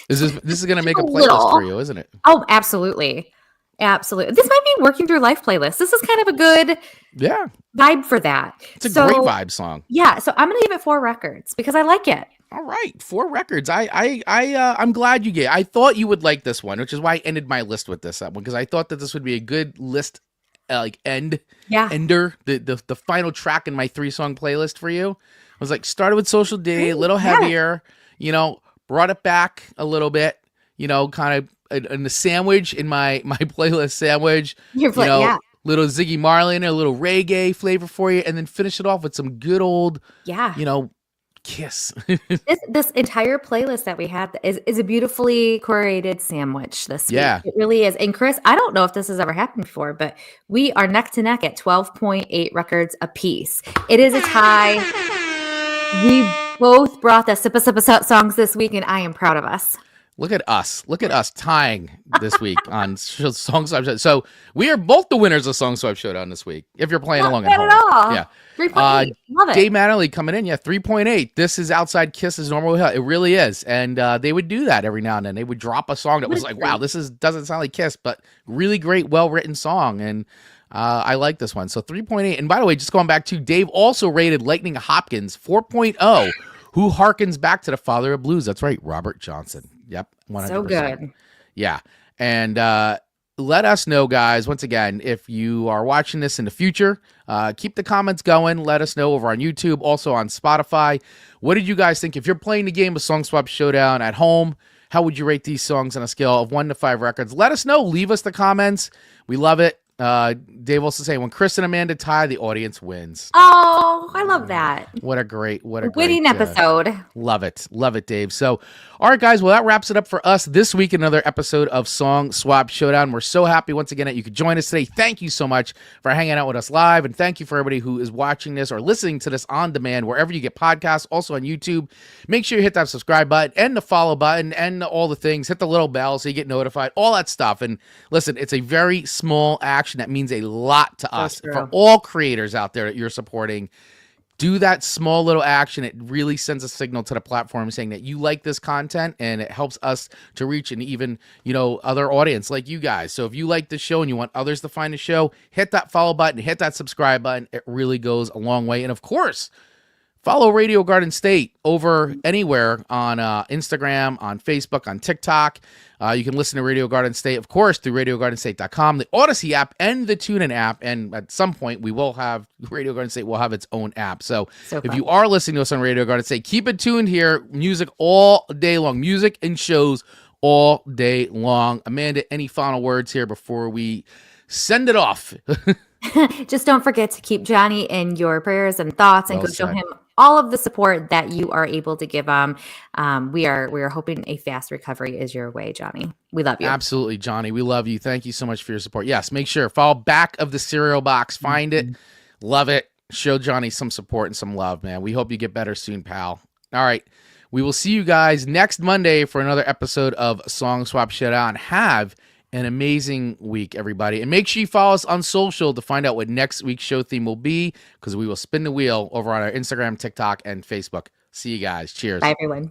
This is going to make a a playlist little. for you, isn't it? Oh, absolutely. Absolutely. This might be working through life playlist. This is kind of a good Yeah. vibe for that. It's a great vibe song. Yeah. So I'm going to give it 4 records because I like it. All right, 4 records. I'm glad you I thought you would like this one, which is why I ended my list with this one, because I thought that this would be a good list, ender, the final track in my 3-song playlist for you. I was like, started with Social D, a little heavier, brought it back a little bit, kind of in the sandwich in my playlist sandwich, little Ziggy Marley, a little reggae flavor for you, and then finish it off with some good old, Kiss. this entire playlist that we have is a beautifully curated sandwich this week. It really is. And Chris, I don't know if this has ever happened before, but we are neck to neck at 12.8 records apiece. It is a tie. We both brought the Sippa songs this week, and I am proud of us. Look at us tying this week on Song Swap Showdown. So we are both the winners of Song Swap Showdown this week. If you're playing along at home, yeah, 3.8. Love it. Dave Mattingly coming in, 3.8. This is outside Kiss's normal hill. It really is, and they would do that every now and then. They would drop a song that was like, wow, this doesn't sound like Kiss, but really great, well written song, and I like this one. So 3.8. And by the way, just going back to Dave, also rated Lightning Hopkins 4.0. Who harkens back to the father of blues? That's right, Robert Johnson. Yep, 100%. So good. Yeah, and let us know, guys, once again, if you are watching this in the future, keep the comments going. Let us know over on YouTube, also on Spotify. What did you guys think? If you're playing the game of Song Swap Showdown at home, how would you rate these songs on a scale of 1 to 5 records? Let us know. Leave us the comments. We love it. Dave also saying, when Chris and Amanda tie, the audience wins. Oh, I love that. What a great winning episode. Love it, Dave. So, all right, guys. Well, that wraps it up for us this week. Another episode of Song Swap Showdown. We're so happy once again that you could join us today. Thank you so much for hanging out with us live, and thank you for everybody who is watching this or listening to this on demand wherever you get podcasts. Also on YouTube. Make sure you hit that subscribe button and the follow button and all the things. Hit the little bell so you get notified. All that stuff. And listen, it's a very small action that means a lot to us. For all creators out there that you're supporting, do that small little action. It really sends a signal to the platform saying that you like this content, and it helps us to reach an even, other audience like you guys. So if you like the show and you want others to find the show, hit that follow button, hit that subscribe button. It really goes a long way. And of course, follow Radio Garden State over anywhere on Instagram, on Facebook, on TikTok. You can listen to Radio Garden State, of course, through RadioGardenState.com, the Odyssey app, and the TuneIn app. And at some point, Radio Garden State will have its own app. So if you are listening to us on Radio Garden State, keep it tuned here. Music all day long. Music and shows all day long. Amanda, any final words here before we send it off? Just don't forget to keep Johnny in your prayers and thoughts, and go show him all of the support that you are able to give him. We are hoping a fast recovery is your way, Johnny. We love you. Absolutely, Johnny. We love you. Thank you so much for your support. Yes, make sure follow back of the cereal box. Find it. Love it. Show Johnny some support and some love, man. We hope you get better soon, pal. All right. We will see you guys next Monday for another episode of Song Swap Showdown. Have an amazing week, everybody. And make sure you follow us on social to find out what next week's show theme will be, because we will spin the wheel over on our Instagram, TikTok, and Facebook. See you guys. Cheers. Bye, everyone.